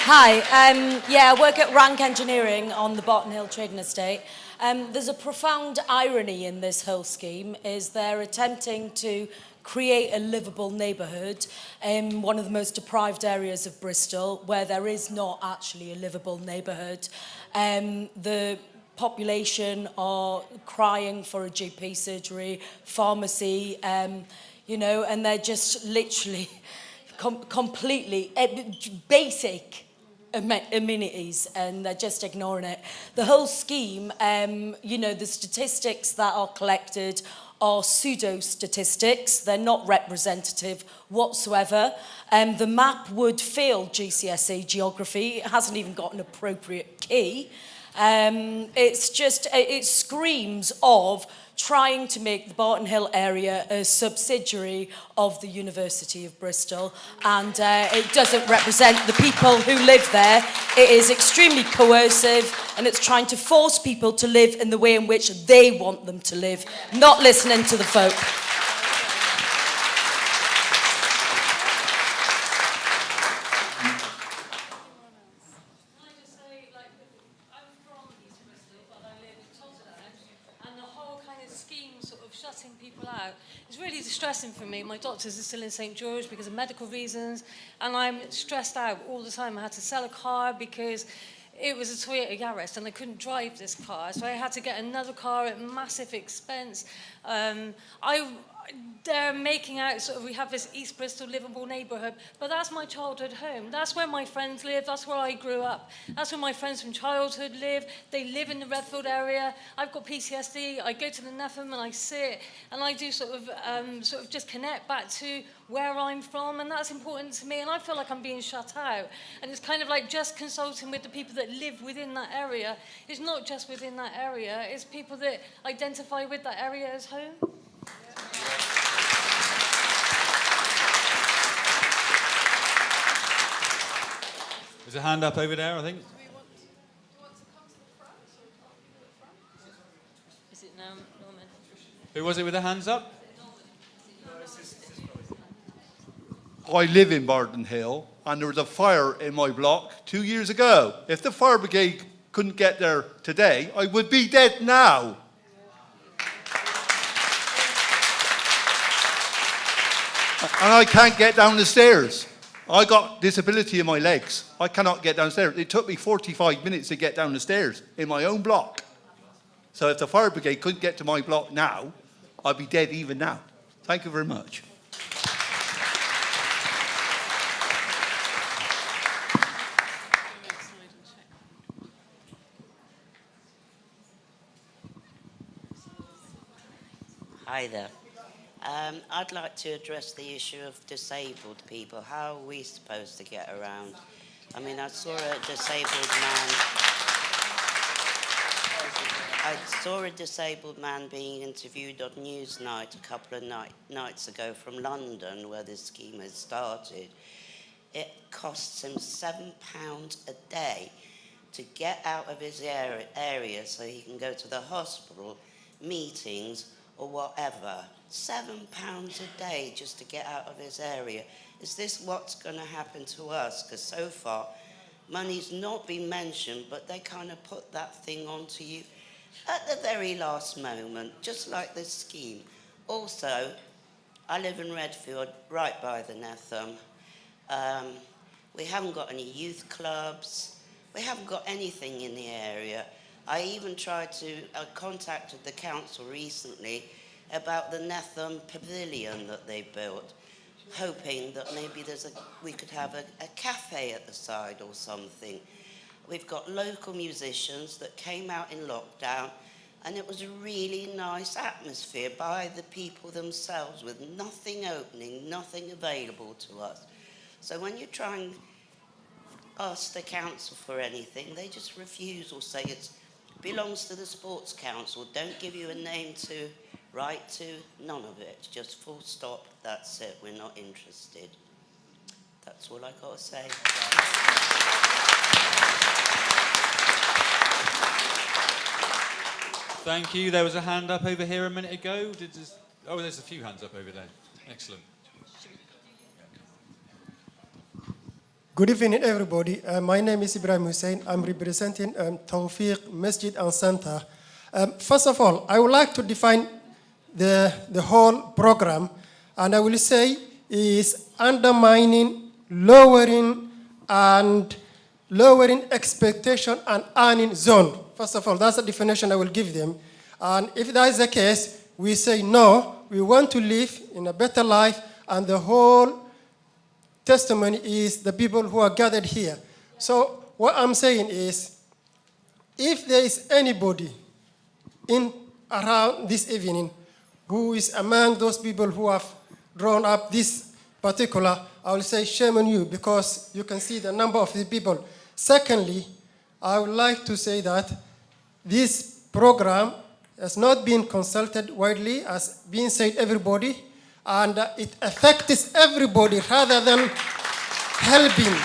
Hi, I work at Rank Engineering on the Barton Hill Trading Estate. There's a profound irony in this whole scheme, is they're attempting to create a livable neighbourhood in one of the most deprived areas of Bristol, where there is not actually a livable neighbourhood. The population are crying for a GP surgery, pharmacy, and they're just literally completely basic amenities, and they're just ignoring it. The whole scheme, the statistics that are collected are pseudo-statistics. They're not representative whatsoever. The map would fail GCSE geography. It hasn't even got an appropriate key. It screams of trying to make the Barton Hill area a subsidiary of the University of Bristol, and it doesn't represent the people who live there. It is extremely coercive, and it's trying to force people to live in the way in which they want them to live, not listening to the folk. Distressing for me. My doctors are still in St George because of medical reasons, and I'm stressed out all the time. I had to sell a car because it was a Toyota Yaris and I couldn't drive this car, so I had to get another car at massive expense. They're making out we have this East Bristol Liveable Neighbourhood, but that's my childhood home. That's where my friends live. That's where I grew up. That's where my friends from childhood live. They live in the Redfield area. I've got PTSD. I go to the Neffam and I sit and I do sort of just connect back to where I'm from, and that's important to me, and I feel like I'm being shut out. And it's kind of like just consulting with the people that live within that area. It's not just within that area. It's people that identify with that area as home. There's a hand up over there, I think. Is it Norman? Who was it with the hands up? I live in Bardon Hill, and there was a fire in my block 2 years ago. If the fire brigade couldn't get there today, I would be dead now. And I can't get down the stairs. I got disability in my legs. I cannot get downstairs. It took me 45 minutes to get down the stairs in my own block. So if the fire brigade couldn't get to my block now, I'd be dead even now. Thank you very much. Hi there. I'd like to address the issue of disabled people. How are we supposed to get around? I mean, I saw a disabled man being interviewed on Newsnight a couple of nights ago from London, where this scheme has started. It costs him £7 a day to get out of his area so he can go to the hospital, meetings, or whatever. £7 a day just to get out of his area. Is this what's going to happen to us? Because so far, money's not been mentioned, but they kind of put that thing onto you at the very last moment, just like this scheme. Also, I live in Redfield, right by the Netham. We haven't got any youth clubs. We haven't got anything in the area. I even contacted the council recently about the Netham Pavilion that they built, hoping that maybe we could have a cafe at the side or something. We've got local musicians that came out in lockdown, and it was a really nice atmosphere by the people themselves, with nothing opening, nothing available to us. So when you try and ask the council for anything, they just refuse or say it belongs to the Sports Council, don't give you a name to write to, none of it. Just full stop, that's it, we're not interested. That's all I got to say. Thank you. There was a hand up over here a minute ago. Oh, there's a few hands up over there. Excellent. Good evening, everybody. My name is Ibrahim Hussein. I'm representing Tawfiq Masjid and Center. First of all, I would like to define the whole program, and I will say is undermining, lowering expectation and earning zone. First of all, that's the definition I will give them. And if that is the case, we say no, we want to live in a better life, and the whole testimony is the people who are gathered here. So what I'm saying is, if there is anybody around this evening who is among those people who have drawn up this particular, I will say shame on you, because you can see the number of the people. Secondly, I would like to say that this program has not been consulted widely, as being said everybody, and it affects everybody rather than helping.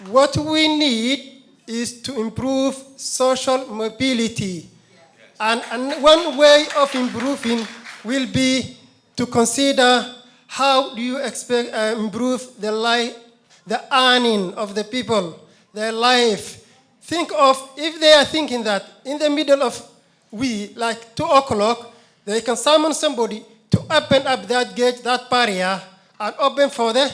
What we need is to improve social mobility. And one way of improving will be to consider how do you expect improve the earning of the people, their life. Think of, if they are thinking that in the middle of like 2 o'clock, they can summon somebody to open up that gate, that barrier, and open for the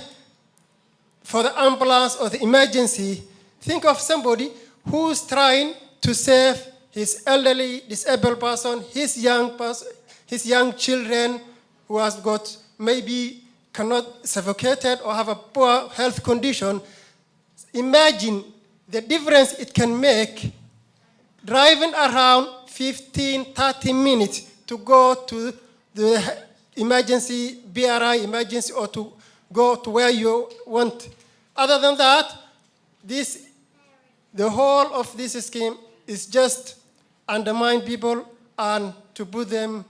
ambulance or the emergency. Think of somebody who's trying to save his elderly, disabled person, his young children who has got maybe cannot suffocated or have a poor health condition. Imagine the difference it can make driving around 15, 30 minutes to go to the emergency, BRI emergency, or to go to where you want. Other than that, the whole of this scheme is just undermine people and to put them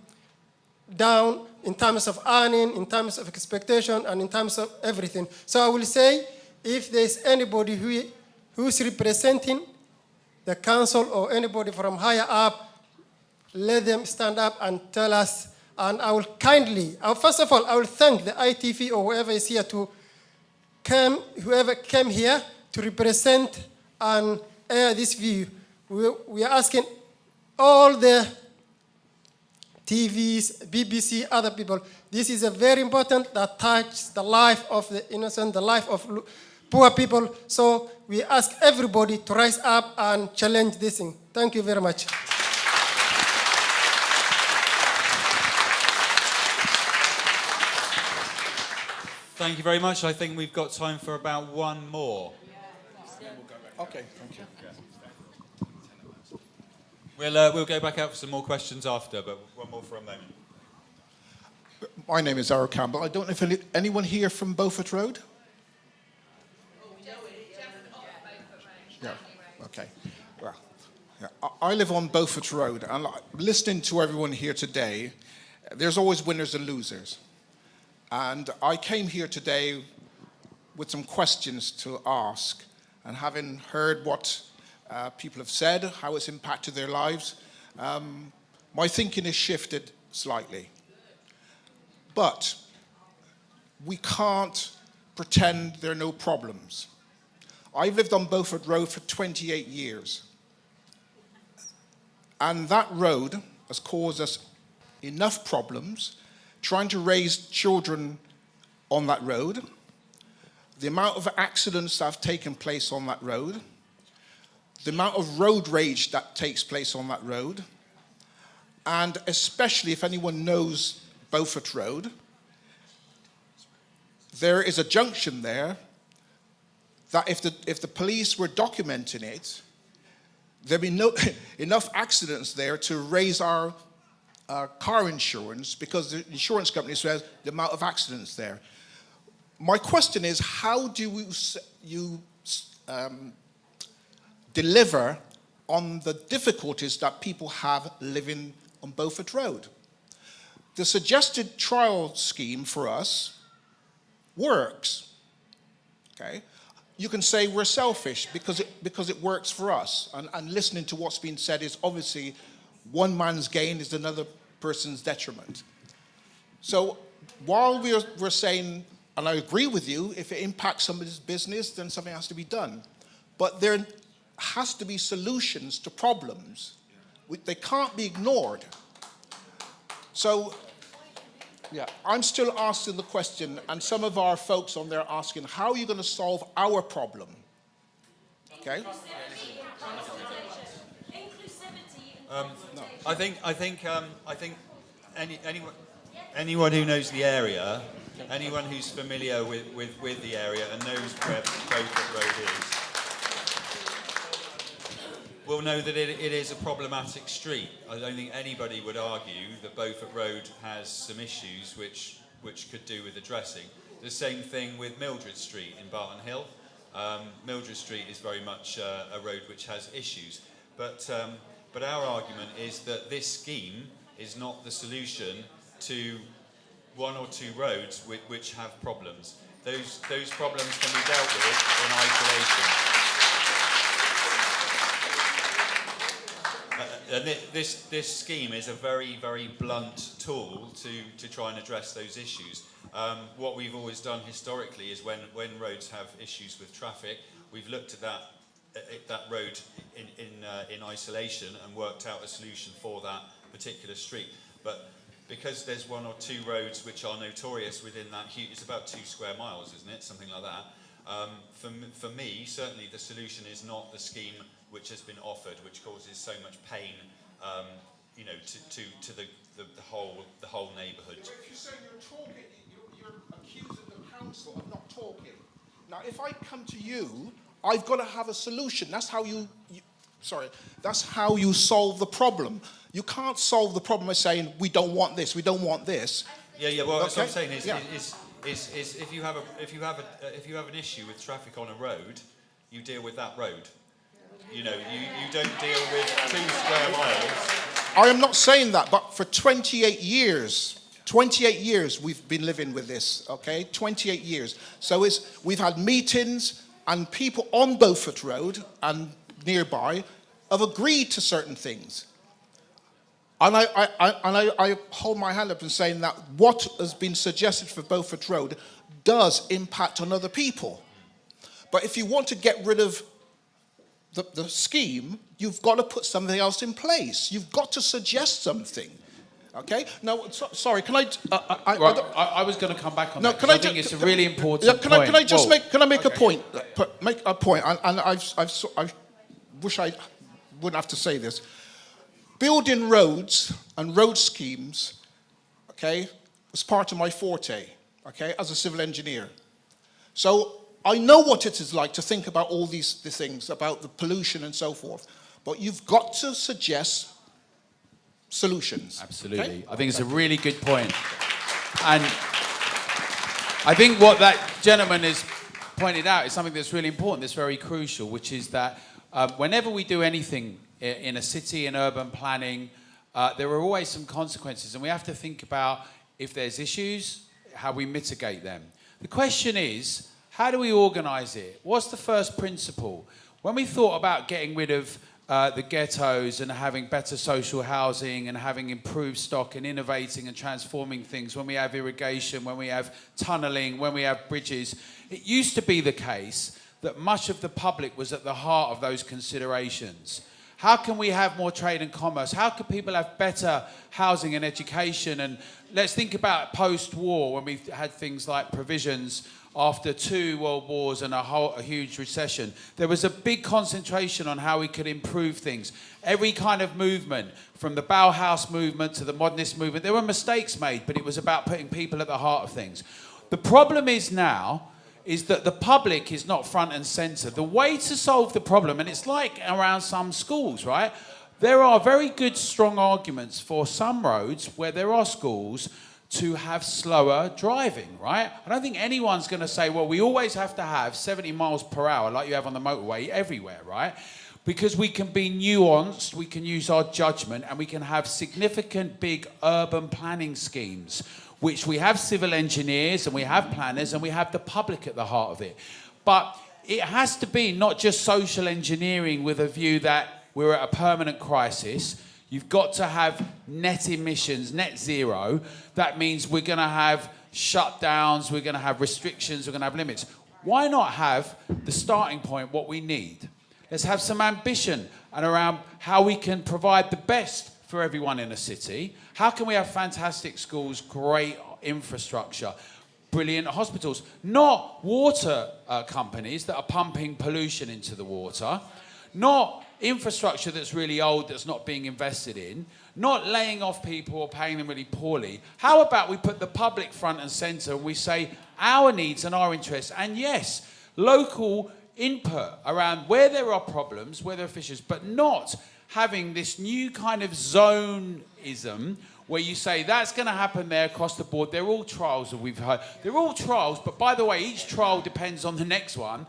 down in terms of earning, in terms of expectation, and in terms of everything. So I will say, if there's anybody who's representing the council or anybody from higher up, let them stand up and tell us. And I will kindly, first of all, I will thank the ITV or whoever is here to come, whoever came here to represent and air this view. We are asking all the TVs, BBC, other people. This is a very important that touches the life of the innocent, the life of poor people. So we ask everybody to rise up and challenge this thing. Thank you very much. Thank you very much. I think we've got time for about one more. Okay, thank you. We'll go back out for some more questions after, but one more for a moment. My name is Eric Campbell. I don't know if anyone here from Beaufort Road? Yeah, okay. Well, yeah. I live on Beaufort Road, and listening to everyone here today, there's always winners and losers. And I came here today with some questions to ask, and having heard what people have said, how it's impacted their lives, my thinking has shifted slightly. But we can't pretend there are no problems. I've lived on Beaufort Road for 28 years. And that road has caused us enough problems trying to raise children on that road, the amount of accidents that have taken place on that road, the amount of road rage that takes place on that road, and especially if anyone knows Beaufort Road, there is a junction there that if the police were documenting it, there'd be enough accidents there to raise our car insurance, because the insurance company says the amount of accidents there. My question is, how do you deliver on the difficulties that people have living on Beaufort Road? The suggested trial scheme for us works. Okay, you can say we're selfish because it works for us, and listening to what's been said is obviously one man's gain is another person's detriment. So while we're saying, and I agree with you, if it impacts somebody's business, then something has to be done. But there has to be solutions to problems. They can't be ignored. So, yeah, I'm still asking the question, and some of our folks on there are asking, how are you going to solve our problem? Okay? I think anyone who knows the area, anyone who's familiar with the area and knows where Beaufort Road is, will know that it is a problematic street. I don't think anybody would argue that Beaufort Road has some issues which could do with addressing. The same thing with Mildred Street in Barton Hill. Mildred Street is very much a road which has issues, but our argument is that this scheme is not the solution to one or two roads which have problems. Those problems can be dealt with in isolation. And this scheme is a very, very blunt tool to try and address those issues. What we've always done historically is when roads have issues with traffic, we've looked at that road in isolation and worked out a solution for that particular street. But because there's one or two roads which are notorious within that huge, it's about 2 square miles, isn't it? Something like that. For me, certainly the solution is not the scheme which has been offered, which causes so much pain, to the whole neighbourhood. If you're saying you're talking, you're accusing the council of not talking. Now, if I come to you, I've got to have a solution. That's how that's how you solve the problem. You can't solve the problem by saying we don't want this, we don't want this. Yeah. Well, okay? what I'm saying is if you have an issue with traffic on a road, you deal with that road. You don't deal with 2 square miles. I am not saying that, but for 28 years we've been living with this. Okay, 28 years. So we've had meetings. And people on Beaufort Road and nearby have agreed to certain things. And I hold my hand up and saying that what has been suggested for Beaufort Road does impact on other people. But if you want to get rid of the scheme, you've got to put something else in place. You've got to suggest something. Okay? Now, sorry, can I was going to come back on that. I think it's a really important can point. Can I make a point? Make a point. And I wish I wouldn't have to say this. Building roads and road schemes, okay, was part of my forte, okay, as a civil engineer. So I know what it is like to think about all these things, about the pollution and so forth. But you've got to suggest solutions. Absolutely. Okay? I think it's a really good point. And I think what that gentleman has pointed out is something that's really important, that's very crucial, which is that whenever we do anything in a city, in urban planning, there are always some consequences, and we have to think about if there's issues, how we mitigate them. The question is, how do we organise it? What's the first principle? When we thought about getting rid of the ghettos and having better social housing and having improved stock and innovating and transforming things, when we have irrigation, when we have tunnelling, when we have bridges, it used to be the case that much of the public was at the heart of those considerations. How can we have more trade and commerce? How can people have better housing and education? And let's think about post-war, when we had things like provisions after 2 world wars and a huge recession. There was a big concentration on how we could improve things. Every kind of movement, from the Bauhaus movement to the modernist movement, there were mistakes made, but it was about putting people at the heart of things. The problem is now, is that the public is not front and centre. The way to solve the problem, and it's like around some schools, right? There are very good, strong arguments for some roads where there are schools to have slower driving, right? I don't think anyone's going to say, well, we always have to have 70 miles per hour like you have on the motorway everywhere, right? Because we can be nuanced, we can use our judgment, and we can have significant big urban planning schemes, which we have civil engineers and we have planners and we have the public at the heart of it. But it has to be not just social engineering with a view that we're at a permanent crisis. You've got to have net emissions, net zero. That means we're going to have shutdowns, we're going to have restrictions, we're going to have limits. Why not have the starting point, what we need? Let's have some ambition and around how we can provide the best for everyone in a city. How can we have fantastic schools, great infrastructure, brilliant hospitals? Not water companies that are pumping pollution into the water. Not infrastructure that's really old, that's not being invested in. Not laying off people or paying them really poorly. How about we put the public front and centre and we say our needs and our interests, and yes, local input around where there are problems, where there are issues, but not having this new kind of zoneism where you say that's going to happen there across the board. They're all trials that we've heard. They're all trials, but by the way, each trial depends on the next one.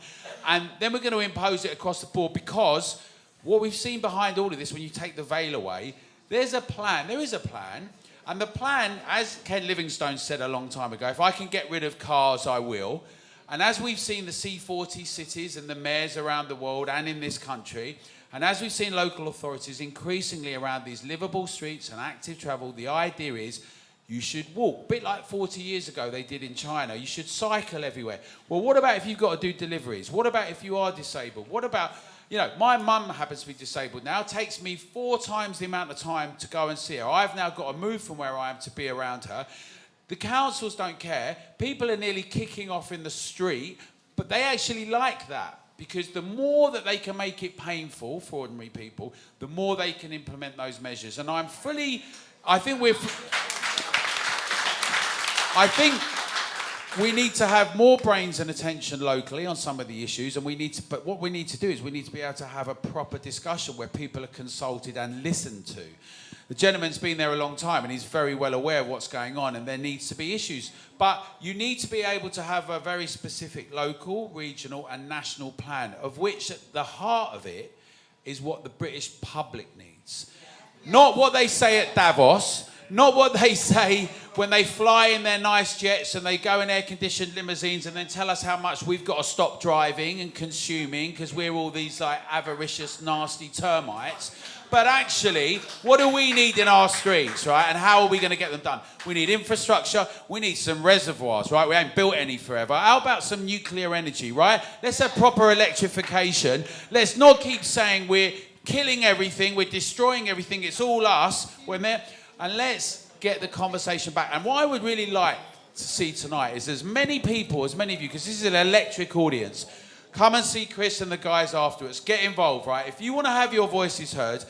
And then we're going to impose it across the board, because what we've seen behind all of this, when you take the veil away, there's a plan. There is a plan. And the plan, as Ken Livingstone said a long time ago, if I can get rid of cars, I will. And as we've seen the C40 cities and the mayors around the world and in this country, and as we've seen local authorities increasingly around these livable streets and active travel, the idea is you should walk. A bit like 40 years ago they did in China. You should cycle everywhere. Well, what about if you've got to do deliveries? What about if you are disabled? What about, you know, my mum happens to be disabled now. It takes me 4 times the amount of time to go and see her. I've now got to move from where I am to be around her. The councils don't care. People are nearly kicking off in the street, but they actually like that. Because the more that they can make it painful for ordinary people, the more they can implement those measures. And I think we need to have more brains and attention locally on some of the issues, and but what we need to do is we need to be able to have a proper discussion where people are consulted and listened to. The gentleman's been there a long time and he's very well aware of what's going on, and there needs to be issues. But you need to be able to have a very specific local, regional and national plan, of which at the heart of it is what the British public needs. Not what they say at Davos, not what they say when they fly in their nice jets and they go in air-conditioned limousines and then tell us how much we've got to stop driving and consuming because we're all these like avaricious, nasty termites. But actually, what do we need in our streets, right? And how are we going to get them done? We need infrastructure. We need some reservoirs, right? We ain't built any forever. How about some nuclear energy, right? Let's have proper electrification. Let's not keep saying we're killing everything, we're destroying everything, it's all us. And let's get the conversation back. And what I would really like to see tonight is as many people, as many of you, because this is an electric audience, come and see Chris and the guys afterwards. Get involved, right? If you want to have your voices heard,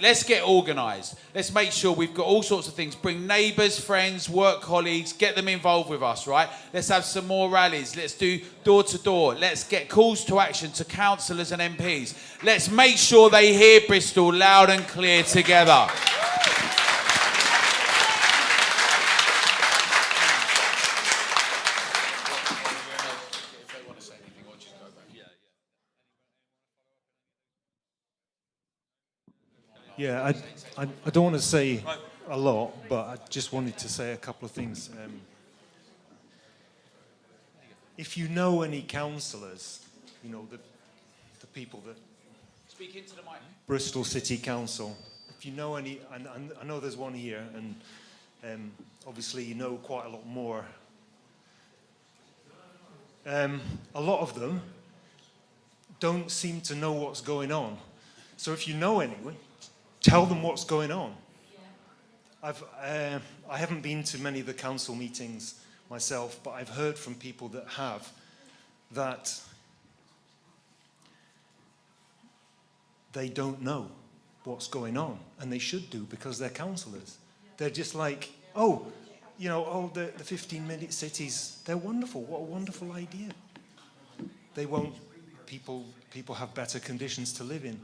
let's get organised. Let's make sure we've got all sorts of things. Bring neighbours, friends, work colleagues, get them involved with us, right? Let's have some more rallies. Let's do door to door. Let's get calls to action to councillors and MPs. Let's make sure they hear Bristol loud and clear together. Yeah, I don't want to say a lot, but I just wanted to say a couple of things. If you know any councillors, you know, the people that... Speak into the mic. Bristol City Council. If you know any, and I know there's one here, and obviously you know quite a lot more. A lot of them don't seem to know what's going on. So if you know anyone, tell them what's going on. I haven't been to many of the council meetings myself, but I've heard from people that have that they don't know what's going on, and they should do because they're councillors. They're just like, oh, you know, oh, the 15-minute cities, they're wonderful. What a wonderful idea. They won't, people have better conditions to live in.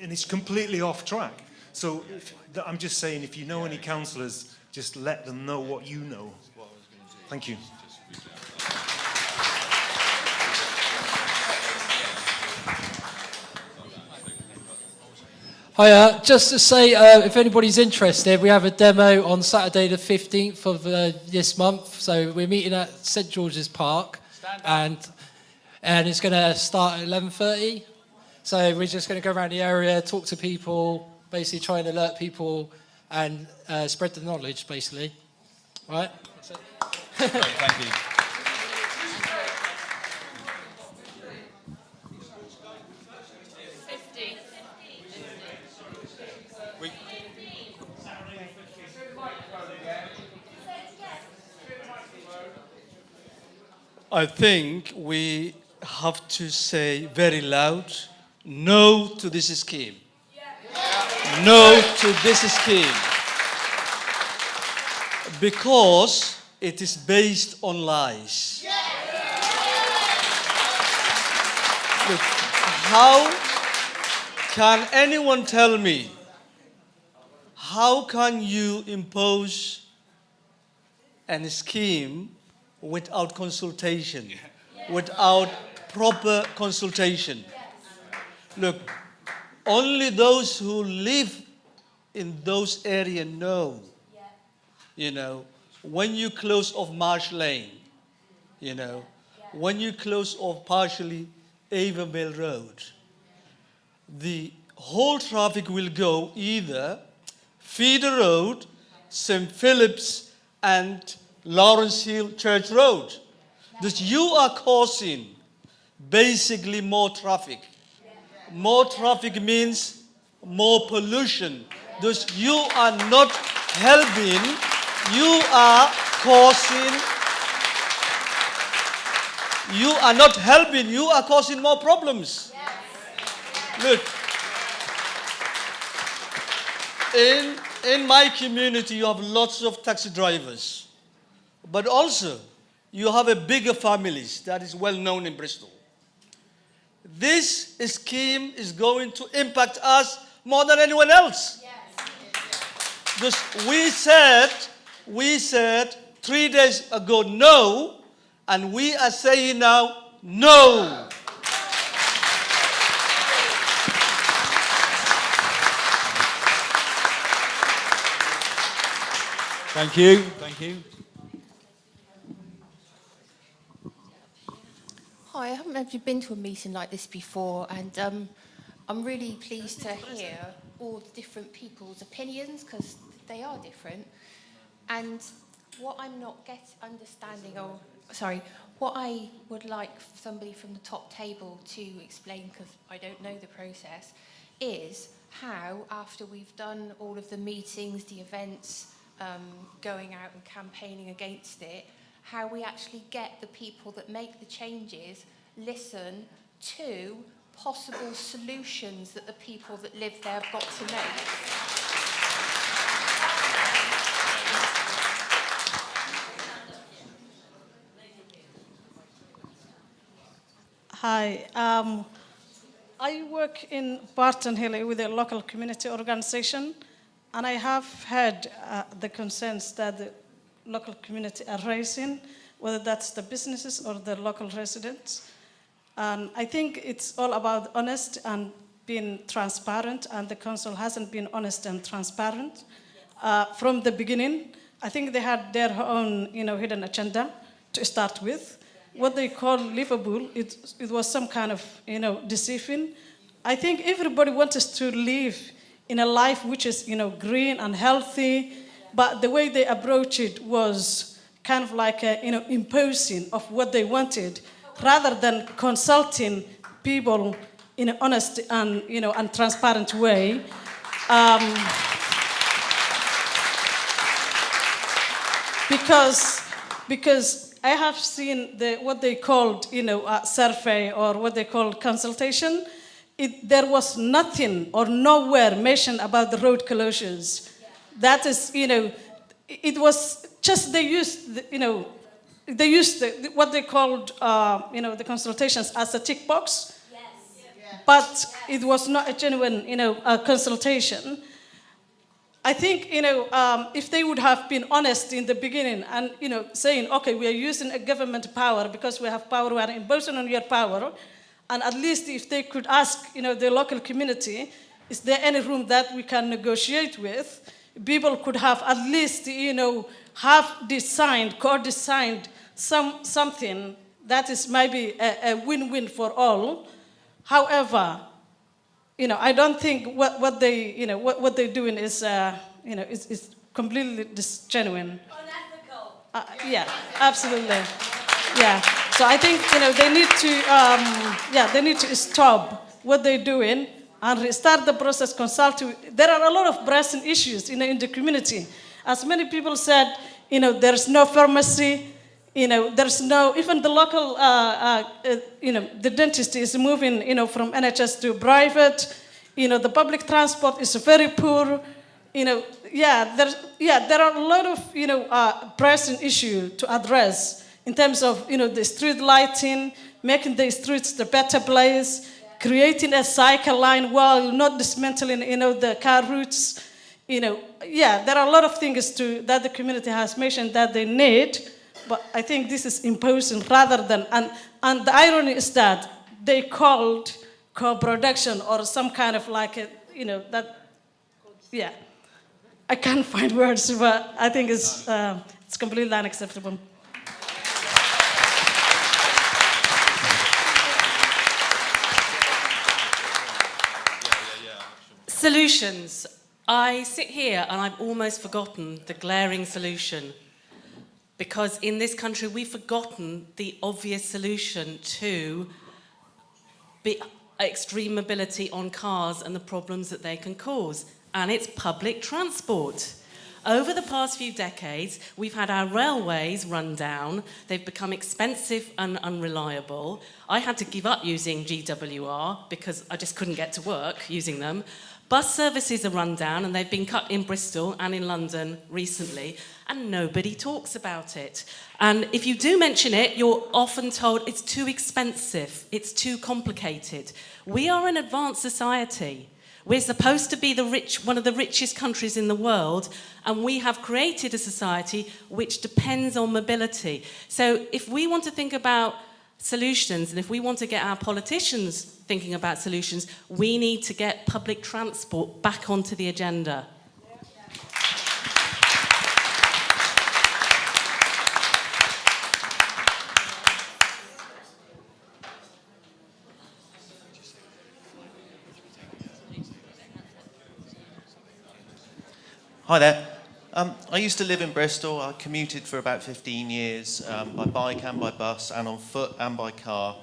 And it's completely off track. So I'm just saying, if you know any councillors, just let them know what you know. Thank you. Hi, just to say, if anybody's interested, we have a demo on Saturday the 15th of this month. So we're meeting at St George's Park, and it's going to start at 11:30. So we're just going to go around the area, talk to people, basically try and alert people and spread the knowledge, basically. All right? That's it. Great, thank you. I think we have to say very loud, no to this scheme. No to this scheme. Because it is based on lies. Look, how can anyone tell me, how can you impose a scheme without consultation, without proper consultation? Look, only those who live in those areas know. You know, when you close off Marsh Lane, you know, when you close off partially Avonville Road, the whole traffic will go either Feeder Road, St. Philip's, and Lawrence Hill Church Road. Thus you are causing basically more traffic. More traffic means more pollution. Thus you are not helping, you are causing, you are not helping, you are causing more problems. Look, in my community you have lots of taxi drivers. But also, you have a bigger families that is well known in Bristol. This scheme is going to impact us more than anyone else. Because we said 3 days ago no, and we are saying now no. Thank you. Thank you. Hi, I haven't actually been to a meeting like this before, and I'm really pleased to hear all the different people's opinions, because they are different. And what I'm not understanding, what I would like somebody from the top table to explain, because I don't know the process, is how, after we've done all of the meetings, the events, going out and campaigning against it, how we actually get the people that make the changes listen to possible solutions that the people that live there have got to make. Hi, I work in Barton Hill with a local community organization, and I have heard the concerns that the local community are raising, whether that's the businesses or the local residents. And I think it's all about honest and being transparent, and the council hasn't been honest and transparent from the beginning. I think they had their own, hidden agenda to start with. What they call livable, it was some kind of, deceiving. I think everybody wants us to live in a life which is, green and healthy, but the way they approached it was kind of like, imposing of what they wanted, rather than consulting people in an honest and, and transparent way. Because I have seen what they called, a survey, or what they called consultation. There was nothing or nowhere mentioned about the road closures. Yeah. That is, it was just they used, what they called, the consultations as a tick box. Yes. Yeah. But it was not a genuine, consultation. I think, if they would have been honest in the beginning and, saying, okay, we are using a government power because we have power, we are imposing on your power, and at least if they could ask, the local community, is there any room that we can negotiate with? People could have at least, have designed, co-designed something that is maybe a win-win for all. However, I don't think what they're doing is, is completely disgenuine. Unethical. Yeah, absolutely. Yeah. So I think they need to stop what they're doing and restart the process. There are a lot of pressing issues in the community. As many people said, there's no pharmacy. There's no, even the local, the dentist is moving, from NHS to private. The public transport is very poor. There are a lot of, pressing issues to address in terms of, the street lighting, making the streets the better place, creating a cycle line while not dismantling, the car routes. There are a lot of things that the community has mentioned that they need. But I think this is imposing rather than, and the irony is that they called co-production or some kind of like, I can't find words, but I think it's completely unacceptable. Solutions. I sit here and I've almost forgotten the glaring solution. Because in this country, we've forgotten the obvious solution to extreme mobility on cars and the problems that they can cause, and it's public transport. Over the past few decades, we've had our railways run down. They've become expensive and unreliable. I had to give up using GWR because I just couldn't get to work using them. Bus services are run down, and they've been cut in Bristol and in London recently, and nobody talks about it. And if you do mention it, you're often told it's too expensive, it's too complicated. We are an advanced society. We're supposed to be one of the richest countries in the world, and we have created a society which depends on mobility. So if we want to think about solutions, and if we want to get our politicians thinking about solutions, we need to get public transport back onto the agenda. Hi there. I used to live in Bristol. I commuted for about 15 years by bike and by bus and on foot and by car.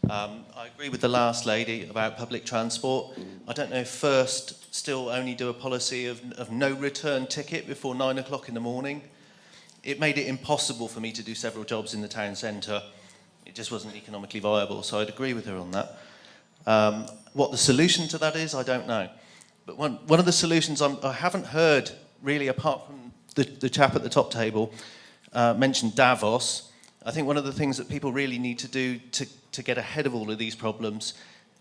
I agree with the last lady about public transport. I don't know if First still only do a policy of no return ticket before 9 o'clock in the morning. It made it impossible for me to do several jobs in the town centre. It just wasn't economically viable, so I'd agree with her on that. What the solution to that is, I don't know. But one of the solutions I haven't heard, really, apart from the chap at the top table, mentioned Davos. I think one of the things that people really need to do to get ahead of all of these problems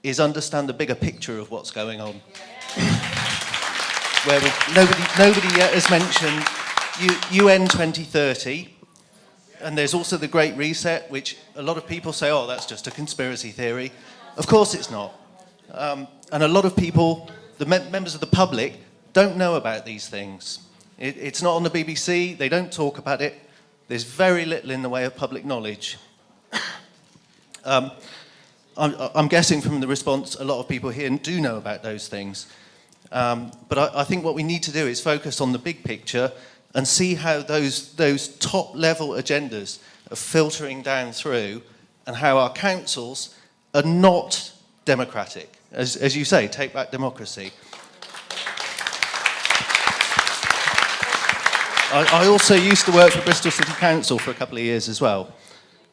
is understand the bigger picture of what's going on. Where nobody yet has mentioned UN 2030, and there's also the Great Reset, which a lot of people say, oh, that's just a conspiracy theory. Of course it's not. And a lot of people, the members of the public, don't know about these things. It's not on the BBC, they don't talk about it. There's very little in the way of public knowledge. I'm guessing from the response, a lot of people here do know about those things. But I think what we need to do is focus on the big picture and see how those top-level agendas are filtering down through and how our councils are not democratic. As you say, take back democracy. I also used to work for Bristol City Council for a couple of years as well.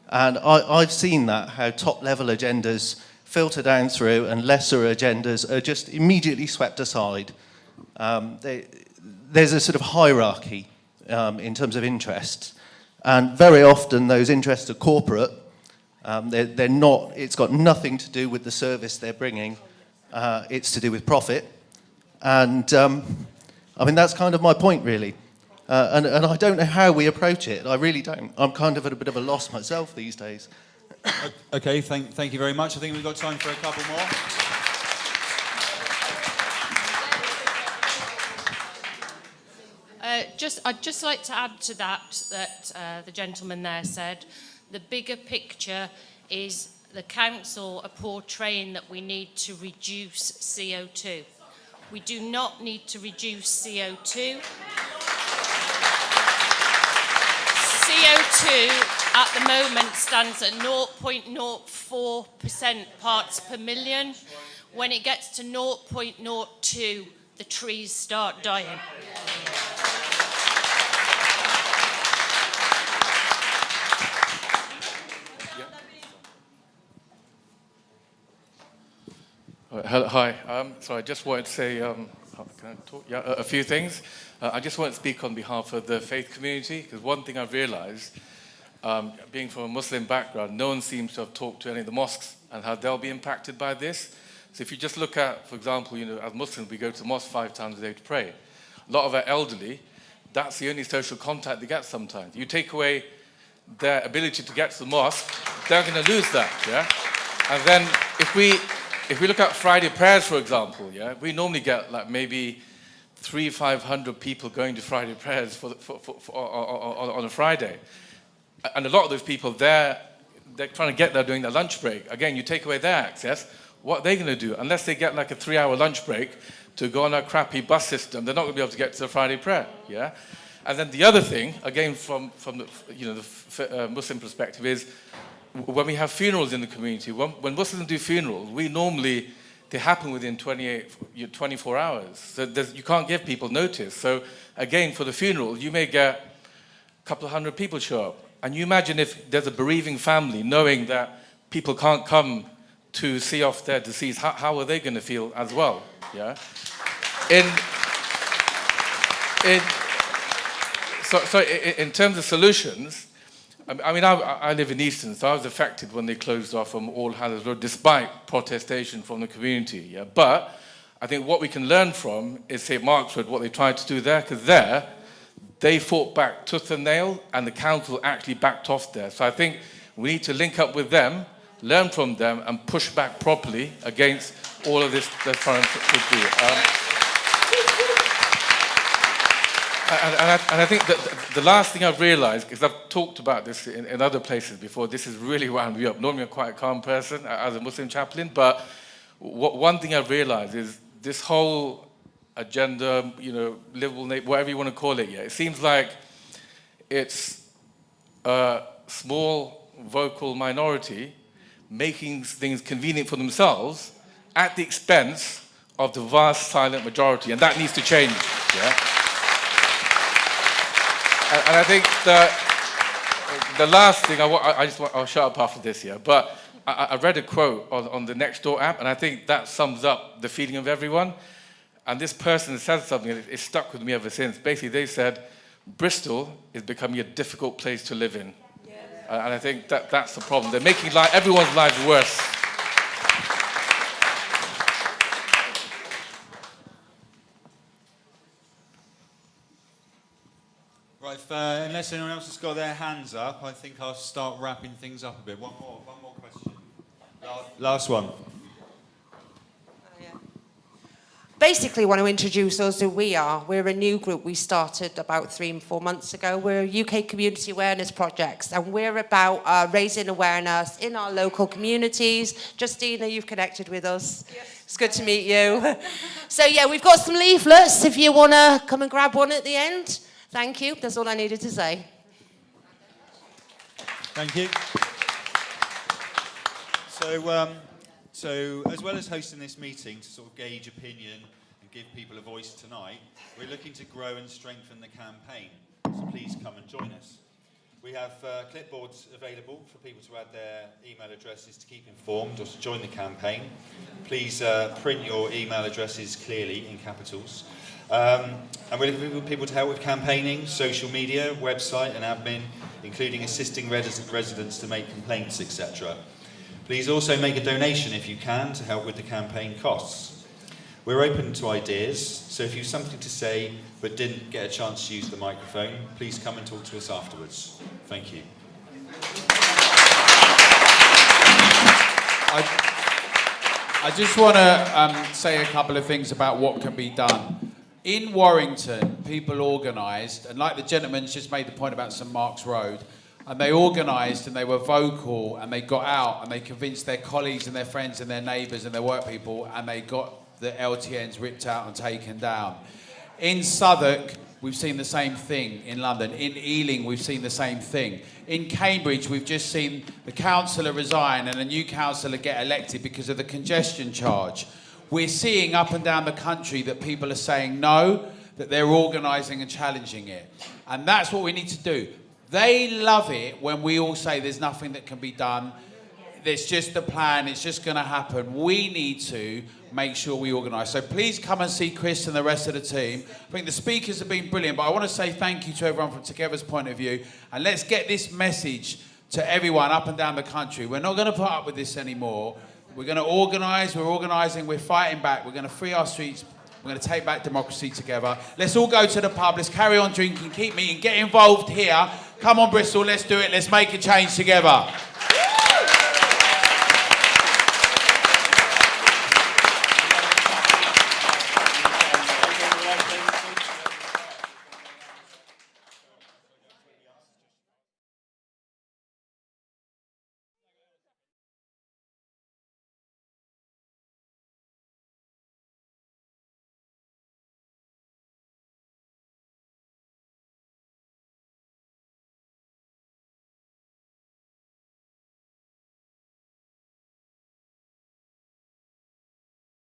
And I've seen that, how top-level agendas filter down through and lesser agendas are just immediately swept aside. There's a sort of hierarchy in terms of interests. And very often those interests are corporate. They're not, it's got nothing to do with the service they're bringing. It's to do with profit. And I mean, that's kind of my point, really. And I don't know how we approach it. I really don't. I'm kind of at a bit of a loss myself these days. Okay, thank you very much. I think we've got time for a couple more. I'd just like to add to that the gentleman there said, the bigger picture is the council are portraying that we need to reduce CO2. We do not need to reduce CO2. CO2 at the moment stands at 0.04% parts per million. When it gets to 0.02, the trees start dying. Hi. So I just wanted to say can I talk? Yeah, a few things. I just want to speak on behalf of the faith community, because one thing I've realised, being from a Muslim background, no one seems to have talked to any of the mosques and how they'll be impacted by this. So if you just look at, for example, as Muslims, we go to the mosque 5 times a day to pray. A lot of our elderly, that's the only social contact they get sometimes. You take away their ability to get to the mosque, they're going to lose that, yeah? And then if we look at Friday prayers, for example, yeah, we normally get like maybe 300-500 people going to Friday prayers on a Friday. And a lot of those people, they're trying to get there during their lunch break. Again, you take away their access, what are they going to do? Unless they get like a 3-hour lunch break to go on a crappy bus system, they're not going to be able to get to the Friday prayer, yeah? And then the other thing, again, from the Muslim perspective is, when we have funerals in the community, when Muslims do funerals, they happen within 24 hours. So you can't give people notice. So again, for the funeral, you may get a couple of hundred people show up. And you imagine if there's a bereaving family knowing that people can't come to see off their deceased, how are they going to feel as well? Yeah. So in terms of solutions, I mean, I live in Easton, so I was affected when they closed off from All Hallows Road, despite protestation from the community. Yeah? But I think what we can learn from is St. Mark's Road, what they tried to do there, because there, they fought back tooth and nail, and the council actually backed off there. So I think we need to link up with them, learn from them, and push back properly against all of this they're trying to do. And I think that the last thing I've realised, because I've talked about this in other places before, this has really wound me up. Normally I'm quite a calm person as a Muslim chaplain, but one thing I've realised is this whole agenda, livable, whatever you want to call it. Yeah, it seems like it's a small vocal minority making things convenient for themselves at the expense of the vast silent majority, and that needs to change. Yeah. And I think the last thing I'll shut up after this, yeah. But I read a quote on the Nextdoor app, and I think that sums up the feeling of everyone. And this person said something, and it's stuck with me ever since. Basically, they said, Bristol is becoming a difficult place to live in. And I think that's the problem. They're making everyone's lives worse. Right, unless anyone else has got their hands up, I think I'll start wrapping things up a bit. One more question. Last one. Basically want to introduce us who we are. We're a new group we started about 3 or 4 months ago. We're UK Community Awareness Projects, and we're about raising awareness in our local communities. Justina, you've connected with us. Yes. It's good to meet you. So yeah, we've got some leaflets if you want to come and grab one at the end. Thank you. That's all I needed to say. Thank you. So as well as hosting this meeting to sort of gauge opinion and give people a voice tonight, we're looking to grow and strengthen the campaign. So please come and join us. We have clipboards available for people to add their email addresses to keep informed or to join the campaign. Please print your email addresses clearly in capitals. And we're looking for people to help with campaigning, social media, website and admin, including assisting residents to make complaints, etc. Please also make a donation if you can to help with the campaign costs. We're open to ideas, so if you have something to say but didn't get a chance to use the microphone, please come and talk to us afterwards. Thank you. I just want to say a couple of things about what can be done. In Warrington, people organised, and like the gentleman's just made the point about St Mark's Road, and they organised and they were vocal and they got out and they convinced their colleagues and their friends and their neighbours and their work people, and they got the LTNs ripped out and taken down. In Southwark, we've seen the same thing. In London. In Ealing, we've seen the same thing. In Cambridge, we've just seen the councillor resign and a new councillor get elected because of the congestion charge. We're seeing up and down the country that people are saying no, that they're organising and challenging it. And that's what we need to do. They love it when we all say there's nothing that can be done. It's just a plan. It's just going to happen. We need to make sure we organise. So please come and see Chris and the rest of the team. I think the speakers have been brilliant, but I want to say thank you to everyone from Together's point of view. And let's get this message to everyone up and down the country. We're not going to put up with this anymore. We're going to organise. We're organising. We're fighting back. We're going to free our streets. We're going to take back democracy together. Let's all go to the pub. Let's carry on drinking, keep meeting, get involved here. Come on, Bristol, let's do it. Let's make a change together.